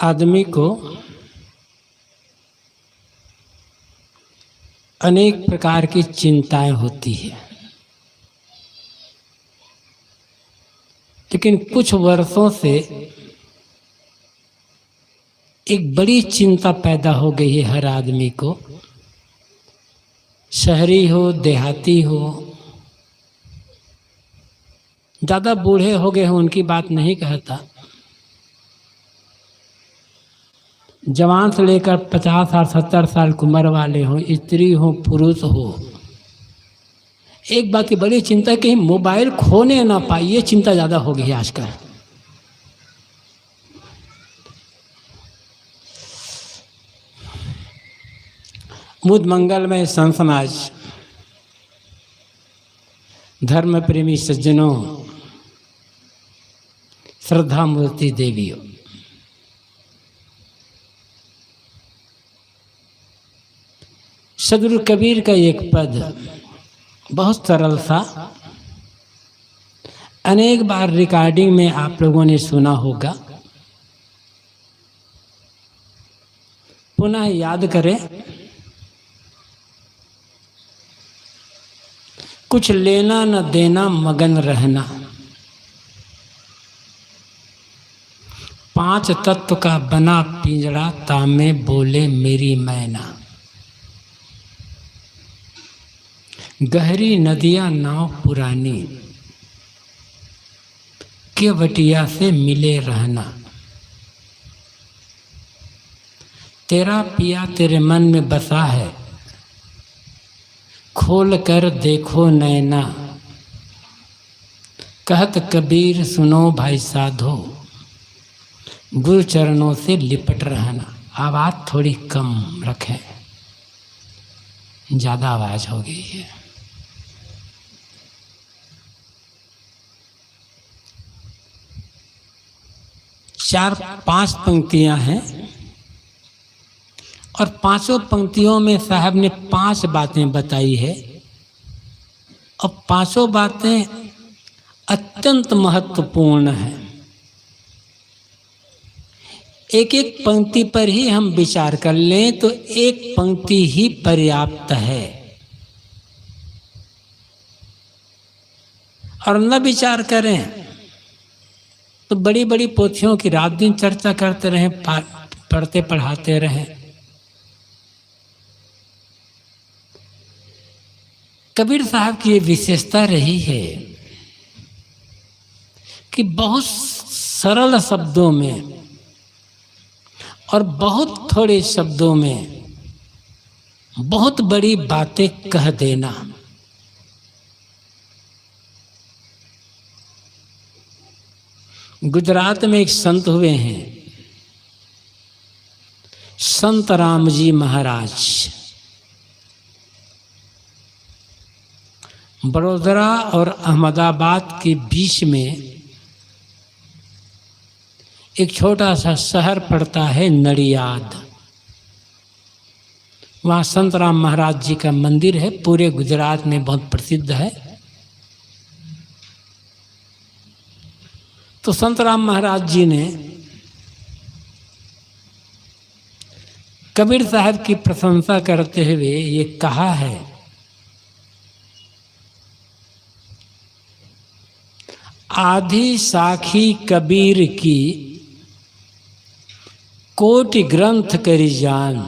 आदमी को अनेक प्रकार की चिंताएं होती है, लेकिन कुछ वर्षों से एक बड़ी चिंता पैदा हो गई है हर आदमी को। शहरी हो, देहाती हो, ज़्यादा बूढ़े हो गए हो उनकी बात नहीं कहता, जवान से लेकर 50 साल 70 साल की उम्र वाले हो, स्त्री हो पुरुष हो, एक बात की बड़ी चिंता है कि मोबाइल खोने ना पाए, ये चिंता ज़्यादा हो गई है आजकल। मुद मंगलमय संत समाज, धर्म प्रेमी सज्जनों, श्रद्धा मूर्ति देवियों, सदगुरु कबीर का एक पद बहुत सरल सा, अनेक बार रिकॉर्डिंग में आप लोगों ने सुना होगा, पुनः याद करें। कुछ लेना न देना मगन रहना, 5 तत्व का बना पिंजड़ा, तामे बोले मेरी मैना। गहरी नदियां नाव पुरानी, केवटिया से मिले रहना। तेरा पिया तेरे मन में बसा है, खोल कर देखो नैना। कहत कबीर सुनो भाई साधो, गुरु चरणों से लिपट रहना। आवाज़ थोड़ी कम रखें, ज़्यादा आवाज़ हो गई है। चार 5 पंक्तियां हैं और 5 पंक्तियों में साहब ने 5 बातें बताई है और 5 बातें अत्यंत महत्वपूर्ण हैं। एक एक पंक्ति पर ही हम विचार कर लें तो एक पंक्ति ही पर्याप्त है, और न विचार करें तो बड़ी बड़ी पोथियों की रात दिन चर्चा करते रहें, पढ़ते पढ़ाते रहें। कबीर साहब की ये विशेषता रही है कि बहुत सरल शब्दों में और बहुत थोड़े शब्दों में बहुत बड़ी बातें कह देना। गुजरात में एक संत हुए हैं, संत राम जी महाराज। बड़ोदरा और अहमदाबाद के बीच में एक छोटा सा शहर पड़ता है नडियाद। वहाँ संत राम महाराज जी का मंदिर है, पूरे गुजरात में बहुत प्रसिद्ध है। तो संत राम महाराज जी ने कबीर साहब की प्रशंसा करते हुए ये कहा है, आधी साखी कबीर की कोटि ग्रंथ करी जान,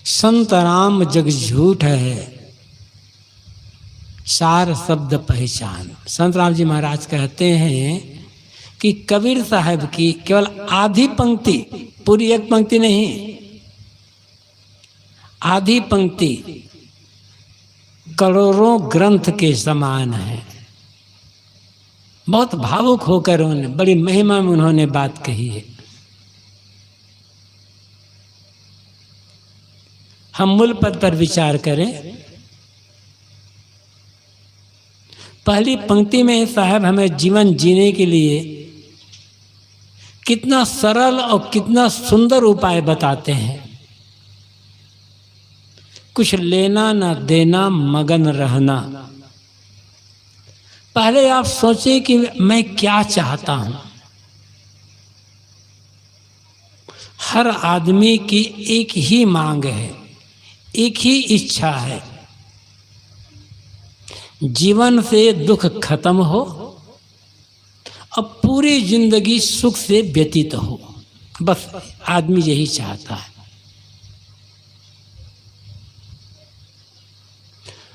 संत राम जग झूठ है सार शब्द पहचान। संत राम जी महाराज कहते हैं कि कबीर साहब की केवल आधी पंक्ति, पूरी एक पंक्ति नहीं, आधी पंक्ति करोड़ों ग्रंथ के समान है। बहुत भावुक होकर उन्होंने, बड़ी महिमा में उन्होंने बात कही है। हम मूल पद पर विचार करें। पहली पंक्ति में साहब हमें जीवन जीने के लिए कितना सरल और कितना सुंदर उपाय बताते हैं। कुछ लेना ना देना मगन रहना। पहले आप सोचें कि मैं क्या चाहता हूं, हर आदमी की एक ही मांग है, एक ही इच्छा है, जीवन से दुख खत्म हो, अब पूरी जिंदगी सुख से व्यतीत हो। बस आदमी यही चाहता है।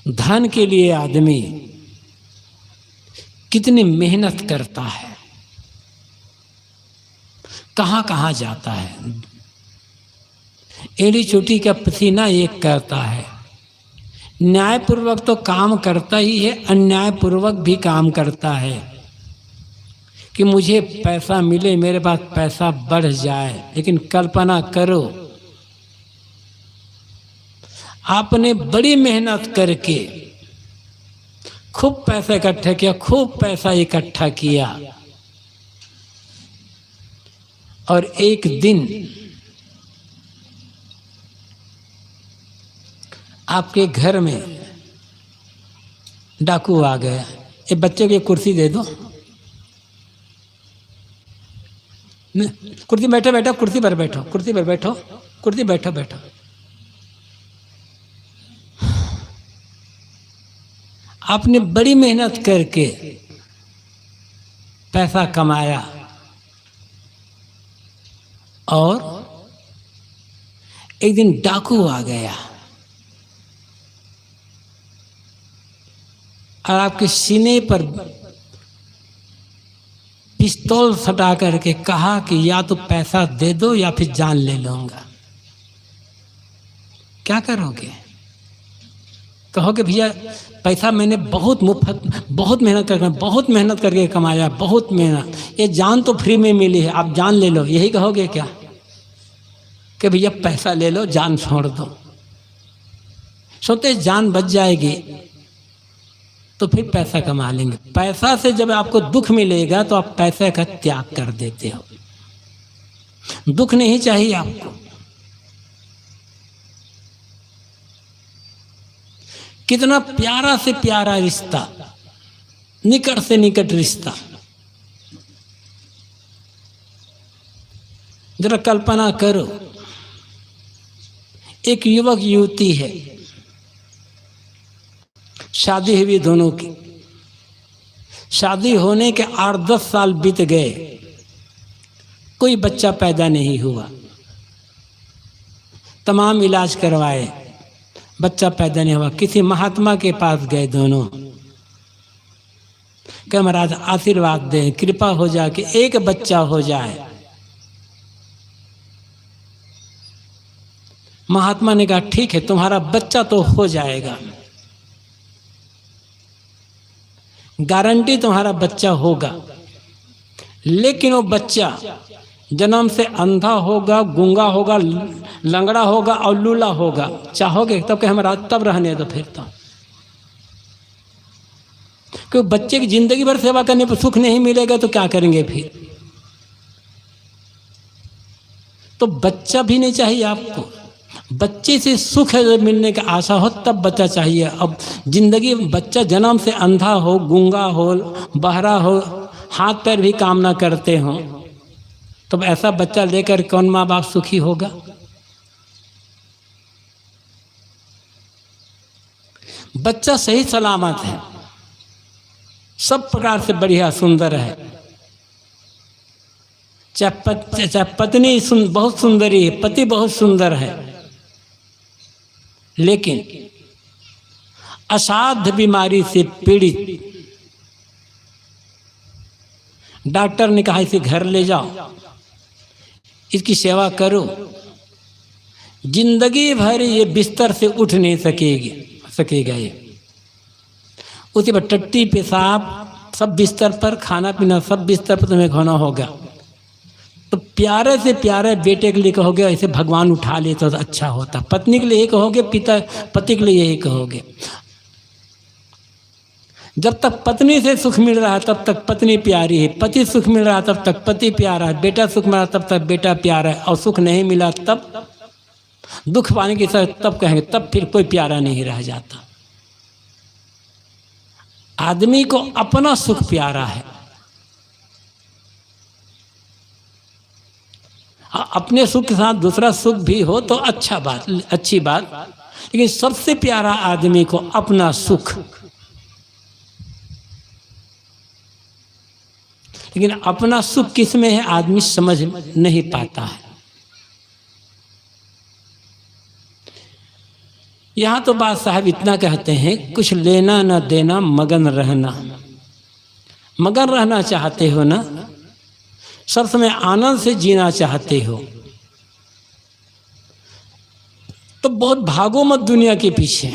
धन के लिए आदमी कितनी मेहनत करता है, कहाँ कहाँ जाता है, एड़ी चोटी का पसीना एक करता है। न्यायपूर्वक तो काम करता ही है, अन्यायपूर्वक भी काम करता है कि मुझे पैसा मिले, मेरे पास पैसा बढ़ जाए। लेकिन कल्पना करो, आपने बड़ी मेहनत करके खूब पैसा इकट्ठा किया, खूब पैसा इकट्ठा किया, और एक दिन आपके घर में डाकू आ गया। ये बच्चे को कुर्सी दे दो, कुर्सी बैठो बैठो, कुर्सी पर बैठो, कुर्सी पर बैठो, कुर्सी बैठो बैठो। आपने बड़ी मेहनत करके पैसा कमाया और एक दिन डाकू आ गया और आपके सीने पर पिस्तौल सटा करके कहा कि या तो पैसा दे दो या फिर जान ले लूंगा। क्या करोगे? कहोगे भैया पैसा मैंने बहुत बहुत मेहनत करके कमाया, बहुत मेहनत, ये जान तो फ्री में मिली है, आप जान ले लो, यही कहोगे क्या? कि भैया पैसा ले लो, जान छोड़ दो। सोते जान बच जाएगी तो फिर पैसा कमा लेंगे। पैसा से जब आपको दुख मिलेगा तो आप पैसे का त्याग कर देते हो। दुख नहीं चाहिए आपको। कितना प्यारा से प्यारा रिश्ता, निकट से निकट रिश्ता। जरा कल्पना करो, एक युवक युवती है, शादी हुई दोनों की। शादी होने के 8-10 साल बीत गए, कोई बच्चा पैदा नहीं हुआ। तमाम इलाज करवाए, बच्चा पैदा नहीं हुआ। किसी महात्मा के पास गए दोनों, कि महाराज आशीर्वाद दें, कृपा हो जाए कि एक बच्चा हो जाए। महात्मा ने कहा ठीक है, तुम्हारा बच्चा तो हो जाएगा, गारंटी तुम्हारा बच्चा होगा, लेकिन वो बच्चा जन्म से अंधा होगा, गूंगा होगा, लंगड़ा होगा और लूला होगा। चाहोगे? तब कहे महाराज तब रहने दो फिर तो। क्योंकि बच्चे की जिंदगी भर सेवा करने पर सुख नहीं मिलेगा तो क्या करेंगे फिर? तो बच्चा भी नहीं चाहिए आपको। बच्चे से सुख मिलने की आशा हो तब बच्चा चाहिए। अब जिंदगी बच्चा जन्म से अंधा हो, गूंगा हो, बहरा हो, हाथ पैर भी काम ना करते हो, तो ऐसा बच्चा लेकर कौन माँ बाप सुखी होगा? बच्चा सही सलामत है, सब प्रकार से बढ़िया सुंदर है, चाहे पत्नी बहुत सुंदरी है, पति बहुत सुंदर है, लेकिन असाध्य बीमारी से पीड़ित। डॉक्टर ने कहा इसे घर ले जाओ, इसकी सेवा करो, जिंदगी भर ये बिस्तर से उठ नहीं सकेगा ये। उसी पर टट्टी पेशाब सब बिस्तर पर, खाना पीना सब बिस्तर पर तुम्हें खाना होगा। तो प्यारे से प्यारे बेटे के लिए कहोगे ऐसे भगवान उठा ले तो अच्छा होता। पत्नी के लिए यही कहोगे, पति के लिए यही कहोगे। जब तक पत्नी से सुख मिल रहा है तब तक पत्नी प्यारी है, पति सुख मिल रहा है तब तक पति प्यारा है, बेटा सुख मिल रहा तब तक बेटा प्यारा है, और सुख नहीं मिला तब दुख पाने की तब कहेंगे, तब फिर कोई प्यारा नहीं रह जाता। आदमी को अपना सुख प्यारा है। अपने सुख के साथ दूसरा सुख भी हो तो अच्छा बात, अच्छी बात, लेकिन सबसे प्यारा आदमी को अपना सुख। लेकिन अपना सुख किस में है आदमी समझ नहीं पाता है। यहां तो बात साहब इतना कहते हैं, कुछ लेना न देना मगन रहना। मगन रहना चाहते हो ना, सब समय आनंद से जीना चाहते हो तो बहुत भागो मत दुनिया के पीछे।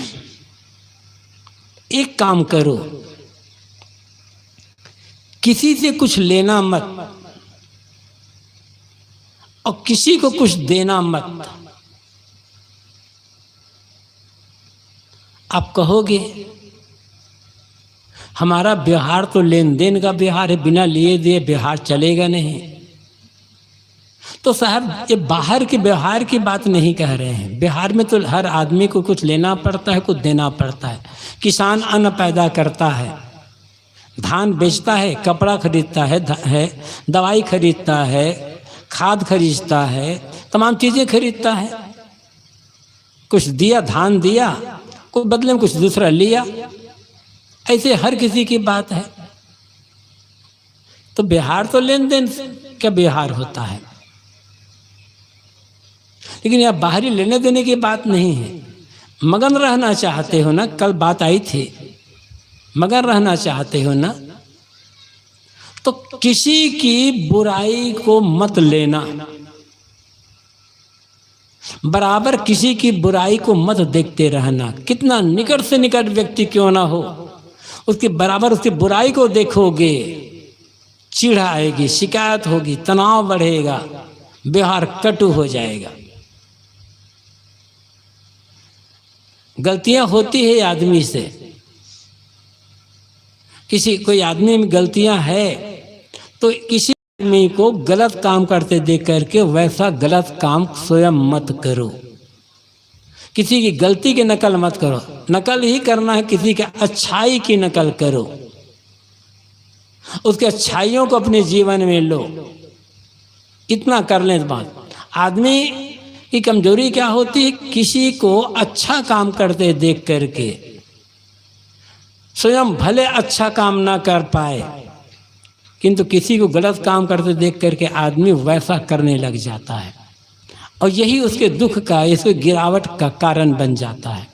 एक काम करो, किसी से कुछ लेना मत और किसी को कुछ देना मत। आप कहोगे हमारा व्यवहार तो लेन देन का व्यवहार है, बिना लिए दिए व्यवहार चलेगा नहीं। तो साहब ये बाहर के व्यवहार की बात नहीं कह रहे हैं। व्यवहार में तो हर आदमी को कुछ लेना पड़ता है, कुछ देना पड़ता है। किसान अन्न पैदा करता है, धान बेचता है, कपड़ा खरीदता है, दवाई खरीदता है, खाद खरीदता है, तमाम चीज़ें खरीदता है। कुछ दिया, धान दिया, कोई बदले में कुछ दूसरा लिया, ऐसे हर किसी की बात है। तो व्यवहार तो लेन देन का व्यवहार होता है, लेकिन यह बाहरी लेने देने की बात नहीं है। मगन रहना चाहते हो ना, कल बात आई थी, मगन रहना चाहते हो ना तो किसी की बुराई को मत लेना, बराबर किसी की बुराई को मत देखते रहना। कितना निकट से निकट व्यक्ति क्यों ना हो, उसके बराबर उसकी बुराई को देखोगे, चिढ़ आएगी, शिकायत होगी, तनाव बढ़ेगा, व्यवहार कटु हो जाएगा। गलतियां होती है आदमी से, किसी कोई आदमी में गलतियां है तो किसी आदमी को गलत काम करते देख करके वैसा गलत काम स्वयं मत करो। किसी की गलती की नकल मत करो, नकल ही करना है किसी के अच्छाई की नकल करो, उसके अच्छाइयों को अपने जीवन में लो। इतना कर लें तो बात। आदमी की कमजोरी क्या होती है, किसी को अच्छा काम करते देख करके स्वयं भले अच्छा काम ना कर पाए, किंतु किसी को गलत काम करते देख करके आदमी वैसा करने लग जाता है और यही उसके दुख का, इसके गिरावट का कारण बन जाता है।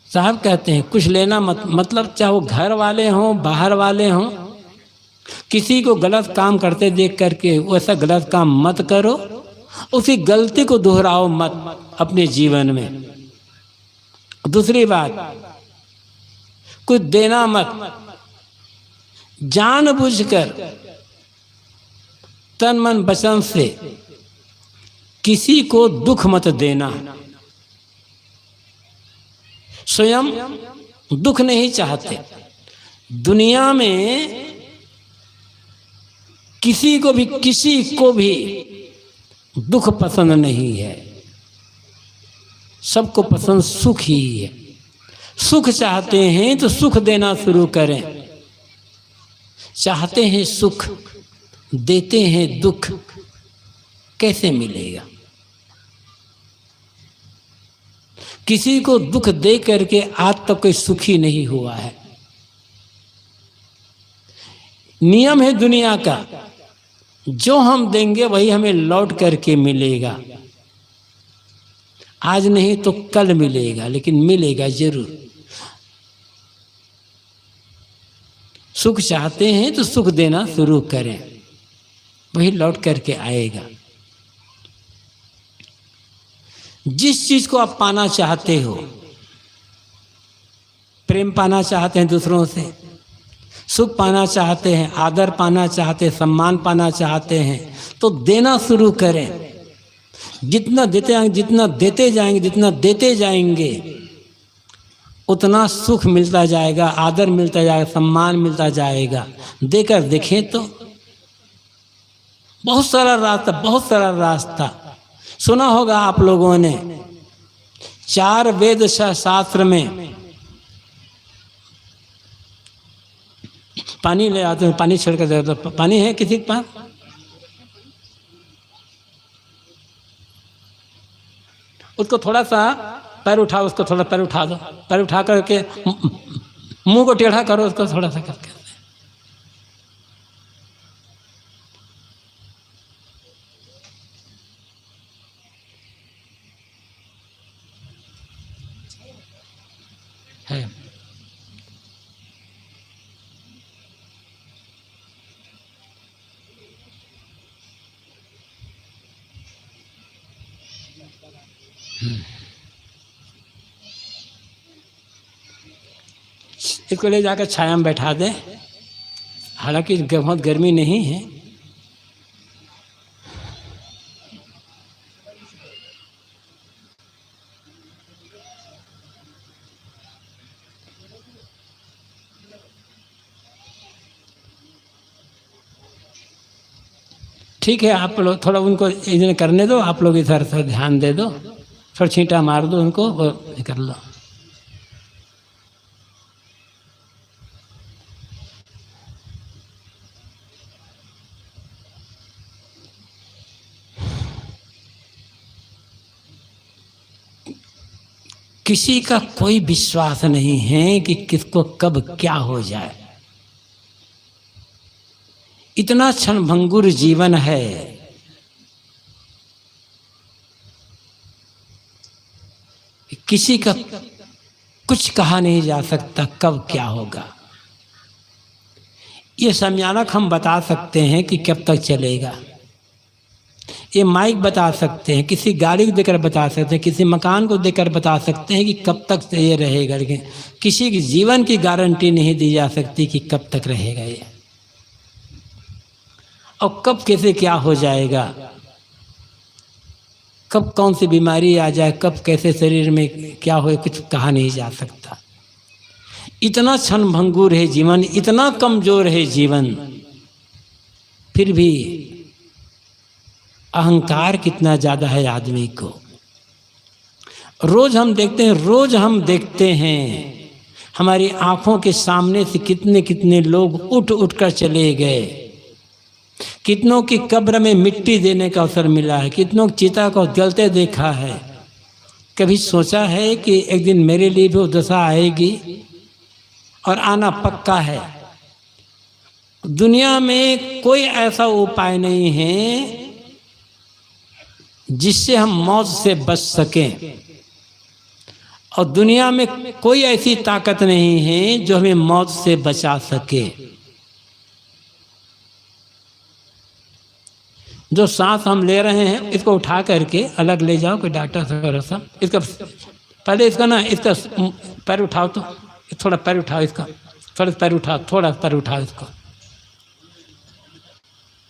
साहब कहते हैं कुछ लेना मत, मतलब चाहे वो घर वाले हों, बाहर वाले हों, किसी को गलत काम करते देख करके वैसा गलत काम मत करो, उसी गलती को दोहराओ मत अपने जीवन में। दूसरी बात, कुछ देना मत, जानबूझकर तन मन वचन से किसी को दुख मत देना। स्वयं दुख नहीं चाहते, दुनिया में किसी को भी दुख पसंद नहीं है, सबको पसंद सुख ही है। सुख चाहते हैं तो सुख देना शुरू करें, चाहते हैं सुख, देते हैं दुख, कैसे मिलेगा? किसी को दुख दे करके आज तक कोई सुखी नहीं हुआ है। नियम है दुनिया का, जो हम देंगे वही हमें लौट करके मिलेगा। आज नहीं तो कल मिलेगा, लेकिन मिलेगा जरूर। सुख चाहते हैं तो सुख देना शुरू करें, वही लौट करके आएगा। जिस चीज को आप पाना चाहते हो, प्रेम पाना चाहते हैं दूसरों से, सुख पाना चाहते हैं, आदर पाना चाहते हैं, सम्मान पाना चाहते हैं, तो देना शुरू करें। जितना देते जाएंगे, जितना देते जाएंगे, जितना देते जाएंगे, उतना सुख मिलता जाएगा, आदर मिलता जाएगा, सम्मान मिलता जाएगा। देकर देखें तो बहुत सारा रास्ता सुना होगा आप लोगों ने। 4 वेद शास्त्र में पानी ले आते हैं, पानी छिड़क दे दो। पानी है किसी के पास? उसको थोड़ा सा पैर उठाओ, उसको थोड़ा पैर उठा दो, पैर उठा करके मुंह को टेढ़ा करो उसको थोड़ा सा करके। है इसको ले जाकर छाया में बैठा दे। हालांकि बहुत गर्मी नहीं है। ठीक है, आप लोग थोड़ा उनको इधर करने दो, आप लोग इधर से ध्यान दे दो, थोड़ा छींटा मार दो उनको और कर लो। किसी का कोई विश्वास नहीं है कि किसको कब क्या हो जाए। इतना क्षणभंगुर जीवन है। किसी का कुछ कहा नहीं जा सकता कब क्या होगा। ये संज्ञानक हम बता सकते हैं कि कब तक चलेगा। ये माइक बता सकते हैं, किसी गाड़ी को देकर बता सकते हैं, किसी मकान को देकर बता सकते हैं कि कब तक ये रहेगा, लेकिन किसी की जीवन की गारंटी नहीं दी जा सकती कि कब तक रहेगा ये, और कब कैसे क्या हो जाएगा, कब कौन सी बीमारी आ जाए, कब कैसे शरीर में क्या हो, कुछ कहा नहीं जा सकता। इतना क्षणभंगुर है जीवन, इतना कमजोर है जीवन। फिर भी अहंकार कितना ज्यादा है आदमी को। रोज हम देखते हैं हमारी आंखों के सामने से कितने कितने लोग उठ उठ कर चले गए। कितनों की कब्र में मिट्टी देने का अवसर मिला है, कितनों की चिता को जलते देखा है। कभी सोचा है कि एक दिन मेरे लिए भी वो दशा आएगी, और आना पक्का है। दुनिया में कोई ऐसा उपाय नहीं है जिससे हम मौत से बच सकें, और दुनिया में कोई ऐसी ताकत नहीं है जो हमें मौत से बचा सके। जो सांस हम ले रहे हैं, इसको उठा करके अलग ले जाओ, कोई डॉक्टर से इसका पहले इसका ना, इसका पैर उठाओ, तो थोड़ा पैर उठाओ, इसका थोड़ा पैर उठाओ, थोड़ा पैर उठाओ इसको,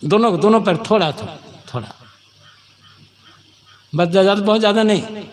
दोनों पैर थोड़ा थोड़ा, बस ज़्यादा, बहुत ज़्यादा नहीं।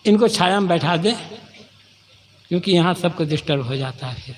इनको छाया में बैठा दे, क्योंकि यहाँ सबको डिस्टर्ब हो जाता है फिर।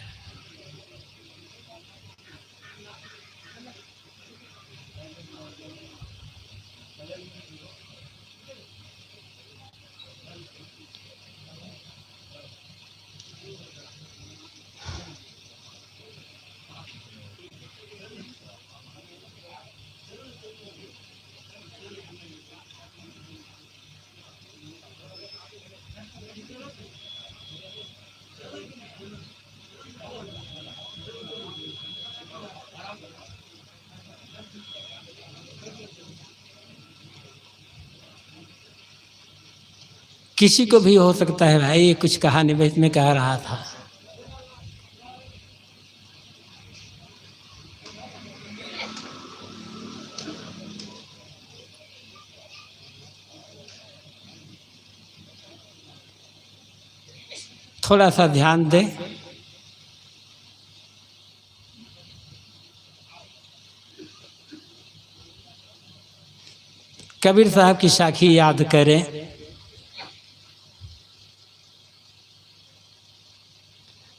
किसी को भी हो सकता है भाई, कुछ कहानी में कह रहा था। थोड़ा सा ध्यान दे। कबीर साहब की साखी याद करें।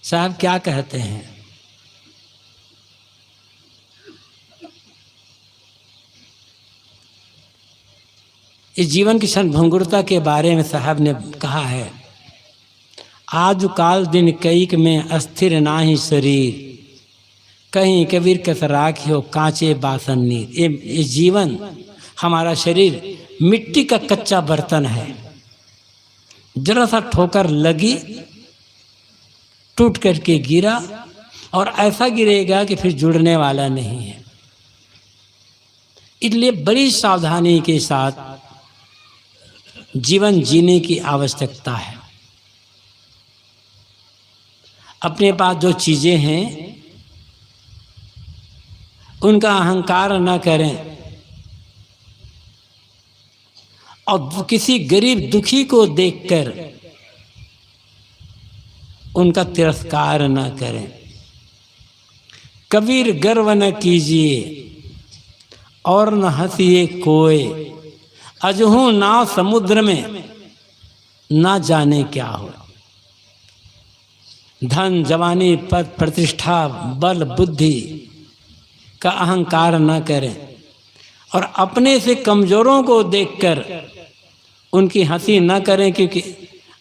साहब क्या कहते हैं? इस जीवन की क्षणभंगुरता के बारे में साहब ने कहा है, आज काल दिन कईक में अस्थिर नाही शरीर, कहीं कबीर कस राखियो कांचे बासन नीर। ये जीवन, हमारा शरीर मिट्टी का कच्चा बर्तन है, जरा सा ठोकर लगी, टूट करके गिरा और ऐसा गिरेगा कि फिर जुड़ने वाला नहीं है। इसलिए बड़ी सावधानी के साथ जीवन जीने की आवश्यकता है। अपने पास जो चीजें हैं उनका अहंकार न करें और किसी गरीब दुखी को देखकर उनका तिरस्कार न करें। कबीर गर्व न कीजिए और न हंसिए कोई, अजहू नाव समुद्र में ना जाने क्या हो। धन जवानी पद प्रतिष्ठा बल बुद्धि का अहंकार न करें और अपने से कमजोरों को देखकर उनकी हंसी न करें, क्योंकि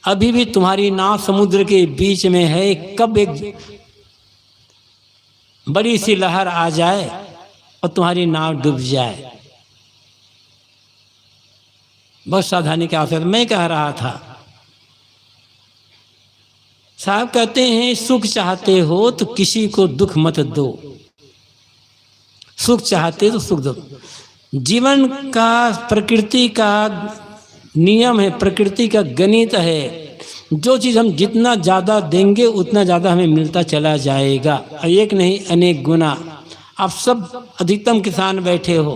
अभी भी तुम्हारी नाव समुद्र के बीच में है। कब एक बड़ी सी लहर आ जाए और तुम्हारी नाव डूब जाए। बहुत सावधानी की आवश्यकता। मैं कह रहा था, साहब कहते हैं सुख चाहते हो तो किसी को दुख मत दो, सुख चाहते तो सुख दो। जीवन का प्रकृति का नियम है, प्रकृति का गणित है। जो चीज हम जितना ज्यादा देंगे उतना ज्यादा हमें मिलता चला जाएगा, एक नहीं अनेक गुना। आप सब अधिकतम किसान बैठे हो,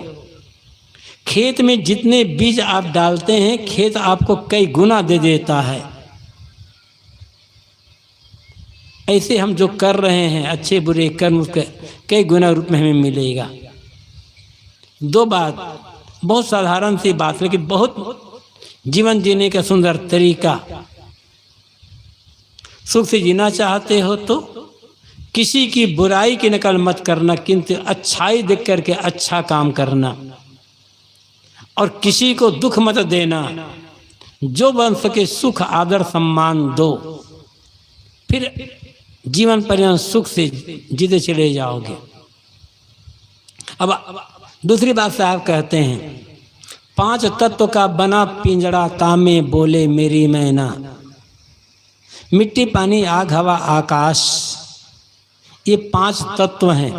खेत में जितने बीज आप डालते हैं खेत आपको कई गुना दे देता है। ऐसे हम जो कर रहे हैं अच्छे बुरे कर्म, उसके कई गुना रूप में हमें मिलेगा। दो बात, बहुत साधारण सी बात, लेकिन बहुत जीवन जीने का सुंदर तरीका। सुख से जीना चाहते हो तो किसी की बुराई की नकल मत करना, किंतु अच्छाई देख करके अच्छा काम करना और किसी को दुख मत देना। जो बन सके सुख आदर सम्मान दो, फिर जीवन पर्यंत सुख से जीते चले जाओगे। अब दूसरी बात साहब कहते हैं, 5 तत्व का बना पिंजड़ा तामे बोले मेरी मैना। मिट्टी पानी आग हवा आकाश, ये 5 तत्व हैं।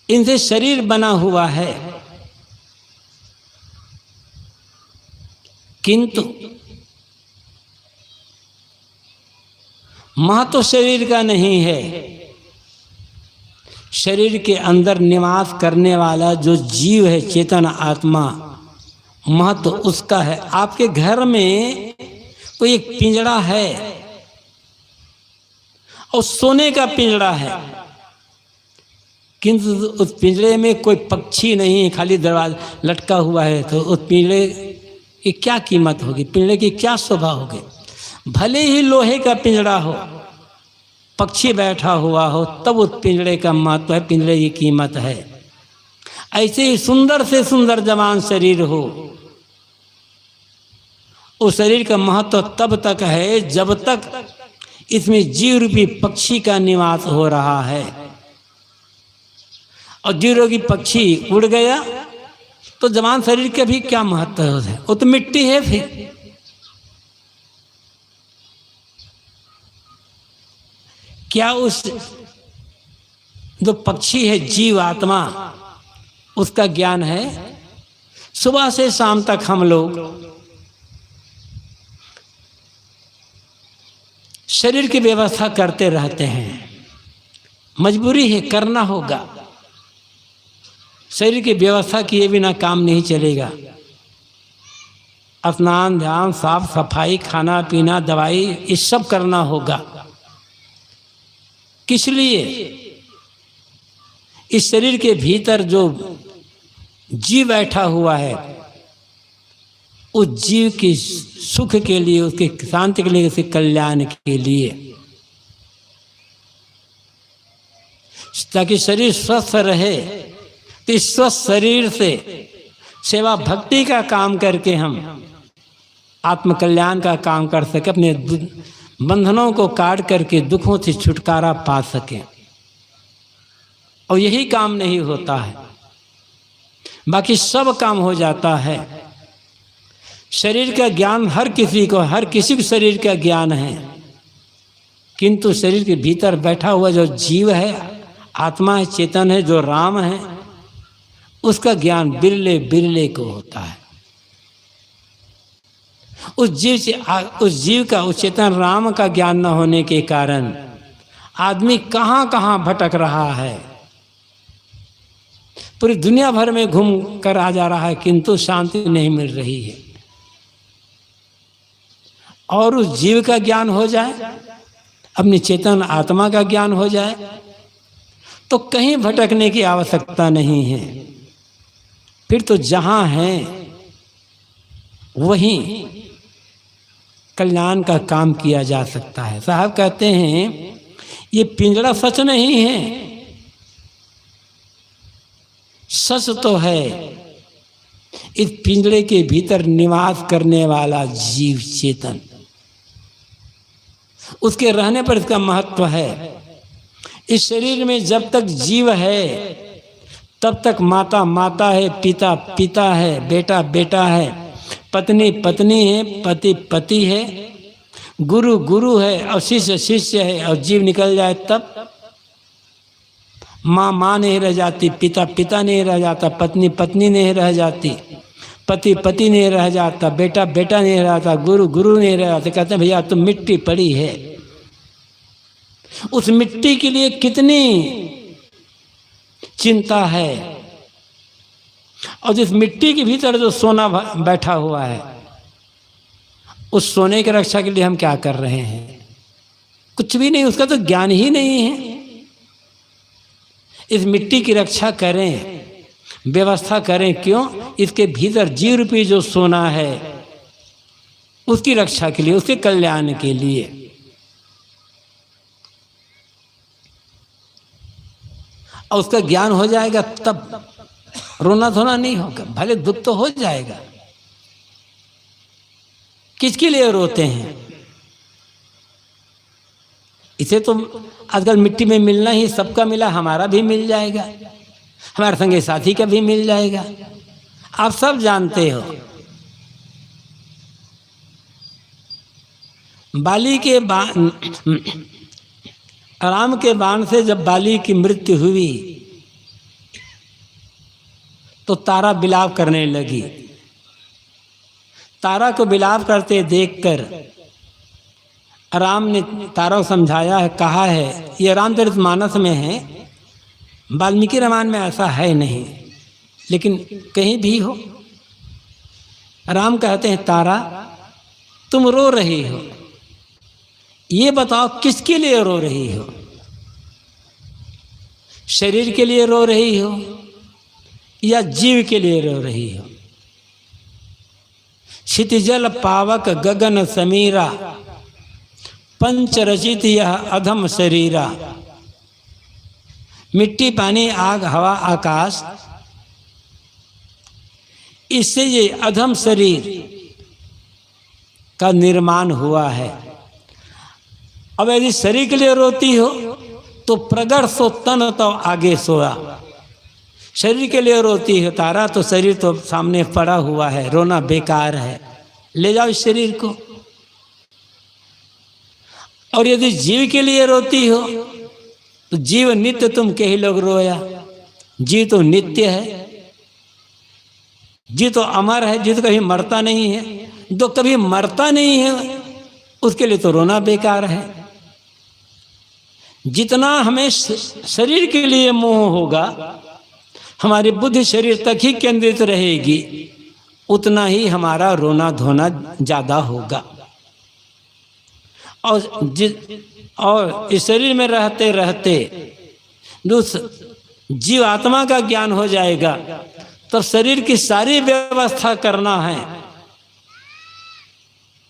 इनसे शरीर बना हुआ है, किंतु महत्व शरीर का नहीं है। शरीर के अंदर निवास करने वाला जो जीव है, चेतन आत्मा, महत्व उसका है। आपके घर में कोई एक पिंजड़ा है और सोने का पिंजड़ा है, किंतु उस पिंजड़े में कोई पक्षी नहीं, खाली दरवाजा लटका हुआ है, तो उस पिंजड़े की क्या कीमत होगी, पिंजड़े की क्या शोभा होगी। भले ही लोहे का पिंजड़ा हो, पक्षी बैठा हुआ हो, तब उस पिंजड़े का महत्व है, पिंजड़े की कीमत है। ऐसे ही सुंदर से सुंदर जवान शरीर हो, उस शरीर का महत्व तब तक है जब तक इसमें जीव रूपी पक्षी का निवास हो रहा है। और जीव रूपी पक्षी उड़ गया तो जवान शरीर का भी क्या महत्व है, वो तो मिट्टी है। फिर क्या उस जो पक्षी है जीव आत्मा, उसका ज्ञान है? सुबह से शाम तक हम लोग शरीर की व्यवस्था करते रहते हैं, मजबूरी है, करना होगा। शरीर की व्यवस्था किए बिना काम नहीं चलेगा। स्नान ध्यान साफ सफाई खाना पीना दवाई ये सब करना होगा। किस लिए? इस शरीर के भीतर जो जीव बैठा हुआ है, उस जीव के सुख के लिए, उसके शांति के लिए, उसके कल्याण के लिए, ताकि शरीर स्वस्थ रहे। तो इस स्वस्थ शरीर से सेवा भक्ति का काम करके हम आत्म कल्याण का काम कर सके, अपने बंधनों को काट करके दुखों से छुटकारा पा सके। और यही काम नहीं होता है, बाकी सब काम हो जाता है। शरीर का ज्ञान हर किसी को शरीर का ज्ञान है, किंतु शरीर के भीतर बैठा हुआ जो जीव है, आत्मा है, चेतन है, जो राम है, उसका ज्ञान बिरले बिरले को होता है। उस जीव का, उस चेतन राम का ज्ञान न होने के कारण आदमी कहाँ कहाँ भटक रहा है, पूरी दुनिया भर में घूम कर आ जा रहा है, किंतु शांति नहीं मिल रही है। और उस जीव का ज्ञान हो जाए, अपनी चेतन आत्मा का ज्ञान हो जाए, तो कहीं भटकने की आवश्यकता नहीं है। फिर तो जहां है वहीं कल्याण का काम किया जा सकता है। साहब कहते हैं ये पिंजड़ा सच नहीं है, सच तो है इस पिंजड़े के भीतर निवास करने वाला जीव चेतन, उसके रहने पर इसका महत्व है। इस शरीर में जब तक जीव है तब तक माता माता है, पिता पिता है, बेटा बेटा है, पत्नी पत्नी है, पति पति है, गुरु गुरु है और शिष्य शिष्य है। और जीव निकल जाए तब माँ माँ नहीं रह जाती, पिता पिता नहीं रह जाता, पत्नी पत्नी नहीं रह जाती, पति पति नहीं रह जाता, बेटा बेटा नहीं रह जाता, गुरु गुरु नहीं रह जाता। कहते हैं भैया तुम मिट्टी पड़ी है। उस मिट्टी के लिए कितनी चिंता है, और जिस मिट्टी के भीतर जो सोना बैठा हुआ है, उस सोने की रक्षा के लिए हम क्या कर रहे हैं? कुछ भी नहीं, उसका तो ज्ञान ही नहीं है। इस मिट्टी की रक्षा करें, व्यवस्था करें। क्यों? इसके भीतर जीव रूपी जो सोना है उसकी रक्षा के लिए, उसके कल्याण के लिए। और उसका ज्ञान हो जाएगा तब रोना धोना नहीं होगा। भले दुख तो हो जाएगा, किसके लिए रोते हैं? इसे तो आजकल मिट्टी में मिलना ही, सबका मिला, हमारा भी मिल जाएगा, हमारे संगे साथी का भी मिल जाएगा। आप सब जानते हो बाली के राम के बाण से जब बाली की मृत्यु हुई तो तारा विलाप करने लगी। तारा को विलाप करते देखकर राम ने तारा को समझाया है, कहा है, ये रामचरितमानस में है, वाल्मीकि रामायण में ऐसा है नहीं, लेकिन कहीं भी हो। राम कहते हैं तारा तुम रो रही हो, ये बताओ किसके लिए रो रही हो? शरीर के लिए रो रही हो या जीव के लिए रो रही हो? क्षितिजल पावक गगन समीरा, पंच रचित यह अधम शरीरा। मिट्टी पानी आग हवा आकाश, इससे ये अधम शरीर का निर्माण हुआ है। अब यदि शरीर के लिए रोती हो तो प्रगट सो तन तो आगे सोया। शरीर के लिए रोती है तारा, तो शरीर तो सामने पड़ा हुआ है, रोना बेकार है, ले जाओ इस शरीर को। और यदि जीव के लिए रोती हो तो जीव नित्य, तुम के ही लोग रोया, जीव तो नित्य है, जीव तो अमर है, जीव तो कभी मरता नहीं है। जो कभी मरता नहीं है उसके लिए तो रोना बेकार है। जितना हमें शरीर के लिए मोह होगा, हमारी बुद्धि शरीर तक ही केंद्रित रहेगी, उतना ही हमारा रोना धोना ज्यादा होगा। और इस शरीर में रहते रहते जीव आत्मा का ज्ञान हो जाएगा तो शरीर की सारी व्यवस्था करना है,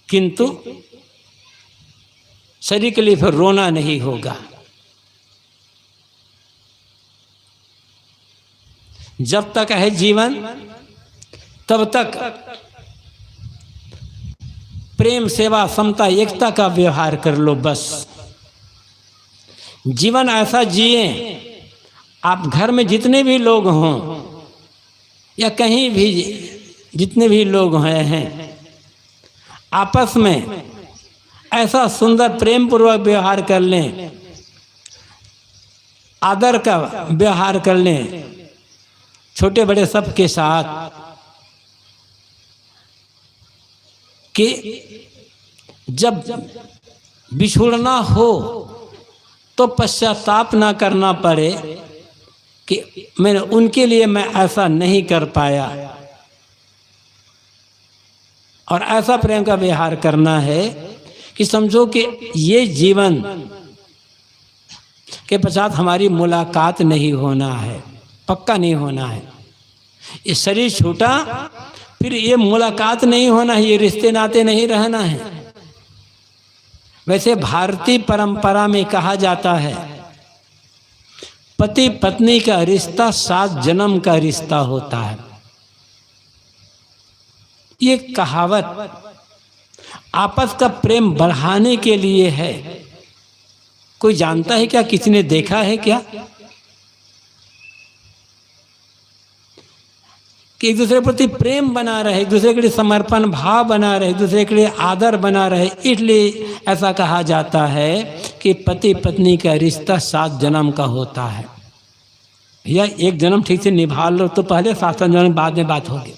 किंतु शरीर के लिए फिर रोना नहीं होगा। जब तक है जीवन तब तक प्रेम, सेवा, समता, एकता का व्यवहार कर लो। बस जीवन ऐसा जिए, आप घर में जितने भी लोग हों या कहीं भी जितने भी लोग हैं, आपस में ऐसा सुंदर प्रेम पूर्वक व्यवहार कर लें, आदर का व्यवहार कर लें छोटे बड़े सबके साथ, कि जब बिछुड़ना हो तो पश्चाताप ना करना पड़े कि मैंने उनके लिए मैं ऐसा नहीं कर पाया। और ऐसा प्रेम का व्यवहार करना है कि समझो कि ये जीवन के पश्चात हमारी मुलाकात नहीं होना है, पक्का नहीं होना है। ये शरीर छूटा फिर ये मुलाकात नहीं होना है, ये रिश्ते नाते नहीं रहना है। वैसे भारतीय परंपरा में कहा जाता है पति पत्नी का रिश्ता 7 जन्म का रिश्ता होता है। ये कहावत आपस का प्रेम बढ़ाने के लिए है। कोई जानता है क्या? किसी ने देखा है क्या कि एक दूसरे के प्रति प्रेम बना रहे, एक दूसरे के लिए समर्पण भाव बना रहे, एक दूसरे के लिए आदर बना रहे? इसलिए ऐसा कहा जाता है कि पति पत्नी का रिश्ता 7 जन्म का होता है। या एक जन्म ठीक से निभा लो तो पहले 7 जन्म बाद में बात होगी।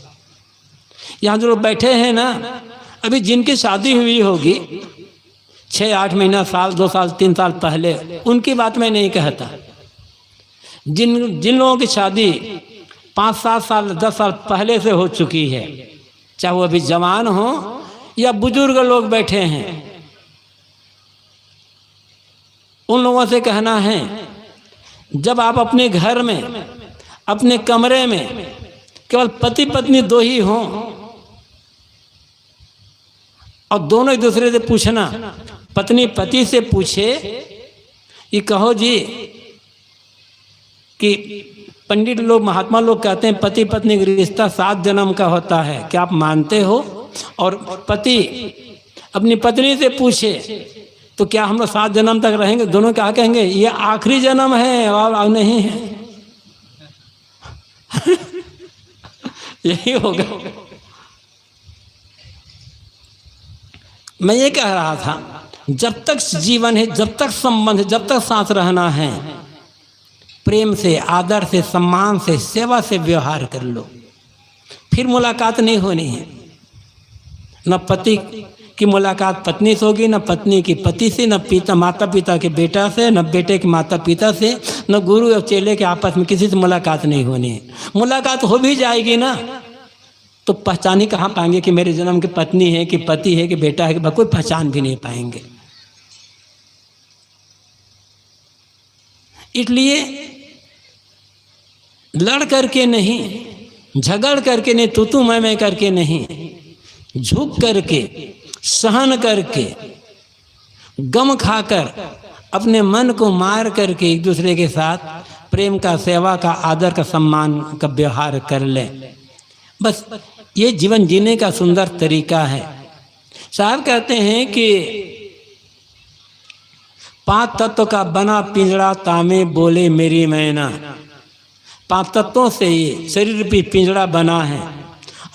यहाँ जो लोग बैठे हैं ना, अभी जिनकी शादी हुई होगी 6-8 महीना, साल, 2 साल, 3 साल पहले, उनकी बात मैं नहीं कहता। जिन लोगों की शादी 5-7 साल, 10 साल पहले से हो चुकी है, चाहे वो अभी जवान हो या बुजुर्ग लोग बैठे हैं, उन लोगों से कहना है जब आप अपने घर में, अपने कमरे में केवल पति पत्नी 2 ही हों और दोनों एक दूसरे से पूछना, पत्नी पति से पूछे कि कहो जी कि पंडित लोग, महात्मा लोग कहते हैं पति पत्नी का रिश्ता 7 जन्म का होता है, क्या आप मानते हो? और पति अपनी पत्नी से पूछे तो क्या हम लोग 7 जन्म तक रहेंगे? दोनों क्या कहेंगे? ये आखिरी जन्म है और नहीं है। यही होगा। मैं ये कह रहा था, जब तक जीवन है, जब तक संबंध है, जब तक साथ रहना है, प्रेम से, आदर से, सम्मान से, सेवा से व्यवहार कर लो। फिर मुलाकात नहीं होनी है। न पति की मुलाकात पत्नी से होगी, न पत्नी की पति से, न माता पिता के बेटा से, न बेटे के माता पिता से, न गुरु और चेले के आपस में किसी से मुलाकात नहीं होनी है। मुलाकात हो भी जाएगी ना तो पहचान ही कहाँ पाएंगे कि मेरे जन्म की पत्नी है कि पति है कि बेटा है कि कोई पहचान भी नहीं पाएंगे। इसलिए लड़ करके नहीं, झगड़ करके नहीं, तू मैं करके नहीं, झुक करके, सहन करके, गम खाकर, अपने मन को मार करके एक दूसरे के साथ प्रेम का, सेवा का, आदर का, सम्मान का व्यवहार कर ले। बस ये जीवन जीने का सुंदर तरीका है। साहब कहते हैं कि 5 तत्व का बना पिंजड़ा तामे बोले मेरी मैना। 5 तत्वों से ये शरीर भी पिंजड़ा बना है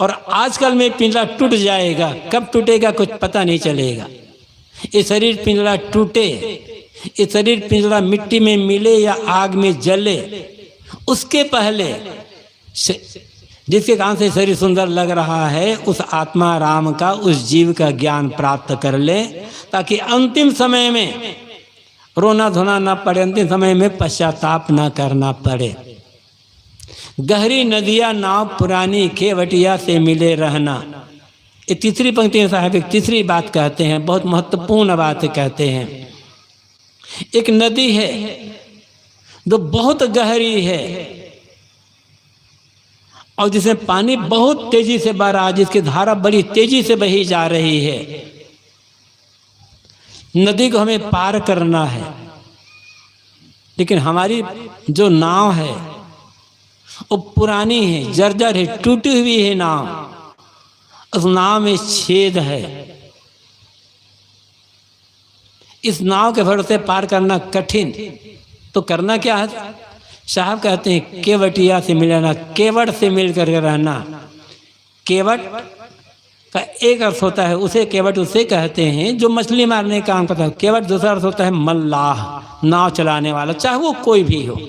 और आजकल में पिंजड़ा टूट जाएगा, कब टूटेगा कुछ पता नहीं चलेगा। ये शरीर पिंजड़ा टूटे, ये शरीर पिंजड़ा मिट्टी में मिले या आग में जले, उसके पहले जिसके कारण से शरीर सुंदर लग रहा है, उस आत्मा राम का, उस जीव का ज्ञान प्राप्त कर ले, ताकि अंतिम समय में रोना धोना ना पड़े, अंतिम समय में पश्चाताप ना करना पड़े। गहरी नदियाँ नाव पुरानी केवटिया से मिले रहना। ये तीसरी पंक्ति में साहब एक तीसरी बात कहते हैं, बहुत महत्वपूर्ण बात कहते हैं। एक नदी है जो बहुत गहरी है और जिसमें पानी बहुत तेजी से बह रहा है, जिसकी धारा बड़ी तेजी से बही जा रही है। नदी को हमें पार करना है, लेकिन हमारी जो नाव है वो पुरानी है, जर्जर है, टूटी हुई है नाव। उस नाव में छेद है। इस नाव के भरोसे पार करना कठिन, तो करना क्या है? साहब कहते हैं केवटिया से मिलना, केवट से मिल करके रहना। केवट का एक अर्थ होता है, उसे केवट उसे कहते हैं जो मछली मारने का काम करता है। केवट दूसरा अर्थ होता है मल्लाह, नाव चलाने वाला, चाहे वो कोई भी हो।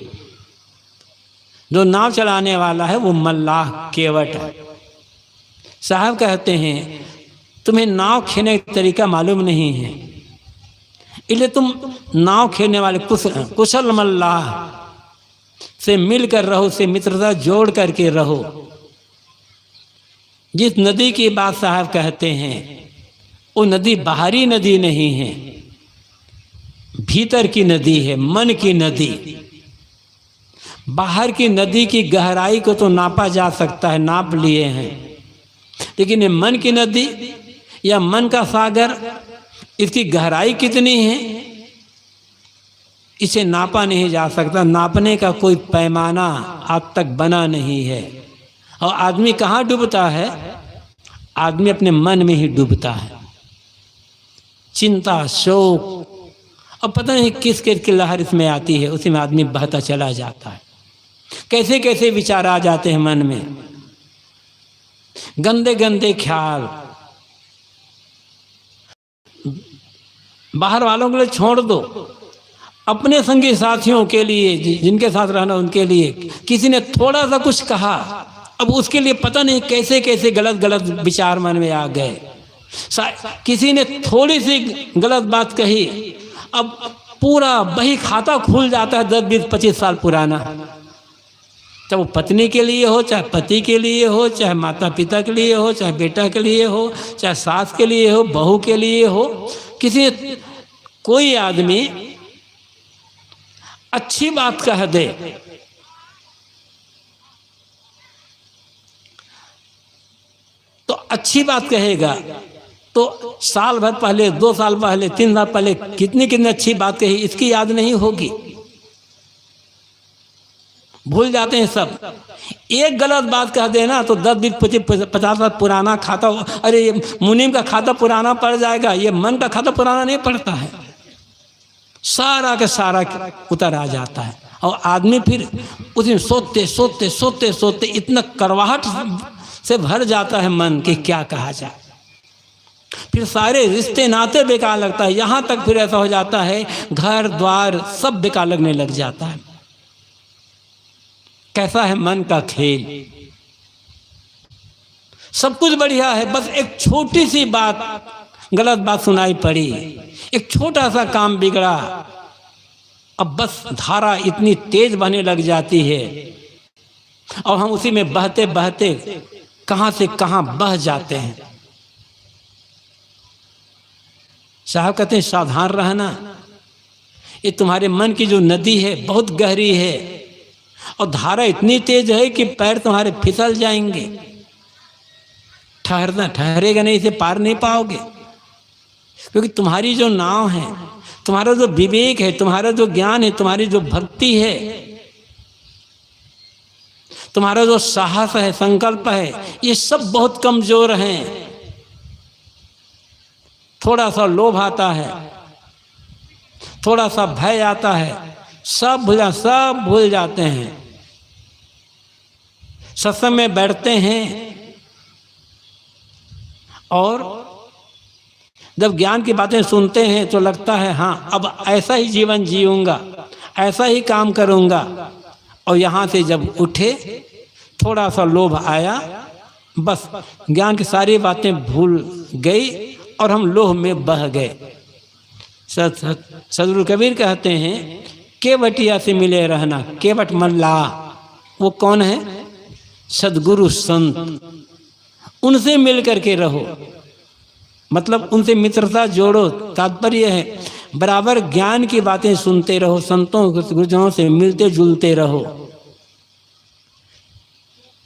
जो नाव चलाने वाला है वो मल्लाह केवट है। साहब कहते हैं तुम्हें नाव खेलने का तरीका मालूम नहीं है, इसलिए तुम नाव खेलने वाले कुशल मल्लाह से मिलकर रहो, से मित्रता जोड़ करके रहो। जिस नदी की बात साहब कहते हैं वो नदी बाहरी नदी नहीं है, भीतर की नदी है, मन की नदी। बाहर की नदी की गहराई को तो नापा जा सकता है, नाप लिए हैं, लेकिन ये मन की नदी या मन का सागर, इसकी गहराई कितनी है इसे नापा नहीं जा सकता। नापने का कोई पैमाना आज तक बना नहीं है। और आदमी कहाँ डूबता है? आदमी अपने मन में ही डूबता है। चिंता, शोक और पता नहीं किस किस की लहर इसमें आती है, उसी में आदमी बहता चला जाता है। कैसे कैसे विचार आ जाते हैं मन में, गंदे गंदे ख्याल। बाहर वालों के लिए छोड़ दो, अपने संगी साथियों के लिए, जिनके साथ रहना उनके लिए किसी ने थोड़ा सा कुछ कहा, अब उसके लिए पता नहीं कैसे कैसे गलत गलत विचार मन में आ गए। किसी ने थोड़ी सी गलत बात कही, अब पूरा बही खाता खुल जाता है 10, 20, 25 साल पुराना। चाहे वो पत्नी के लिए हो, चाहे पति के लिए हो, चाहे माता पिता के लिए हो, चाहे बेटा के लिए हो, चाहे सास के लिए हो, बहू के लिए हो। किसी कोई आदमी अच्छी बात कह दे तो अच्छी बात कहेगा, तो साल भर पहले, 2 साल पहले, 3 साल पहले कितनी कितनी अच्छी बात कही इसकी याद नहीं होगी, भूल जाते हैं सब। एक गलत बात कह देना तो 10, 20, 25, 50 साल पुराना खाता, अरे मुनीम का खाता पुराना पड़ जाएगा, ये मन का खाता पुराना नहीं पड़ता है, सारा के सारा उतर आ जाता है। और आदमी फिर उस दिन सोते सोते सोते सोते इतना करवाहट से भर जाता है मन कि क्या कहा जाए। फिर सारे रिश्ते नाते बेकार लगता है। यहाँ तक फिर ऐसा हो जाता है घर द्वार सब बेकार लगने लग जाता है। कैसा है मन का खेल। सब कुछ बढ़िया है, बस एक छोटी सी बात, गलत बात सुनाई पड़ी, एक छोटा सा काम बिगड़ा, अब बस धारा इतनी तेज बहने लग जाती है और हम उसी में बहते बहते कहां से कहां बह जाते हैं। साहब कहते हैं सावधान रहना, ये तुम्हारे मन की जो नदी है बहुत गहरी है और धारा इतनी तेज है कि पैर तुम्हारे फिसल जाएंगे, ठहरेगा नहीं, इसे पार नहीं पाओगे। क्योंकि तुम्हारी जो नाव है, तुम्हारा जो विवेक है, तुम्हारा जो ज्ञान है, तुम्हारी जो भक्ति है, तुम्हारा जो साहस है, संकल्प है, ये सब बहुत कमजोर हैं। थोड़ा सा लोभ आता है, थोड़ा सा भय आता है, सब भूल जाते हैं। सत्संग में बैठते हैं और जब ज्ञान की बातें सुनते हैं तो लगता है हाँ अब ऐसा ही जीवन जीऊंगा, ऐसा ही काम करूंगा। और यहाँ से जब उठे थोड़ा सा लोभ आया, बस ज्ञान की सारी बातें भूल गई और हम लोभ में बह गए। सदगुरु कबीर कहते हैं केवटिया से मिले रहना। केवट मल्लाह वो कौन है? सदगुरु संत, उनसे मिल करके रहो, मतलब उनसे मित्रता जोड़ो। तात्पर्य है बराबर ज्ञान की बातें सुनते रहो, संतों गुरुजनों से मिलते जुलते रहो।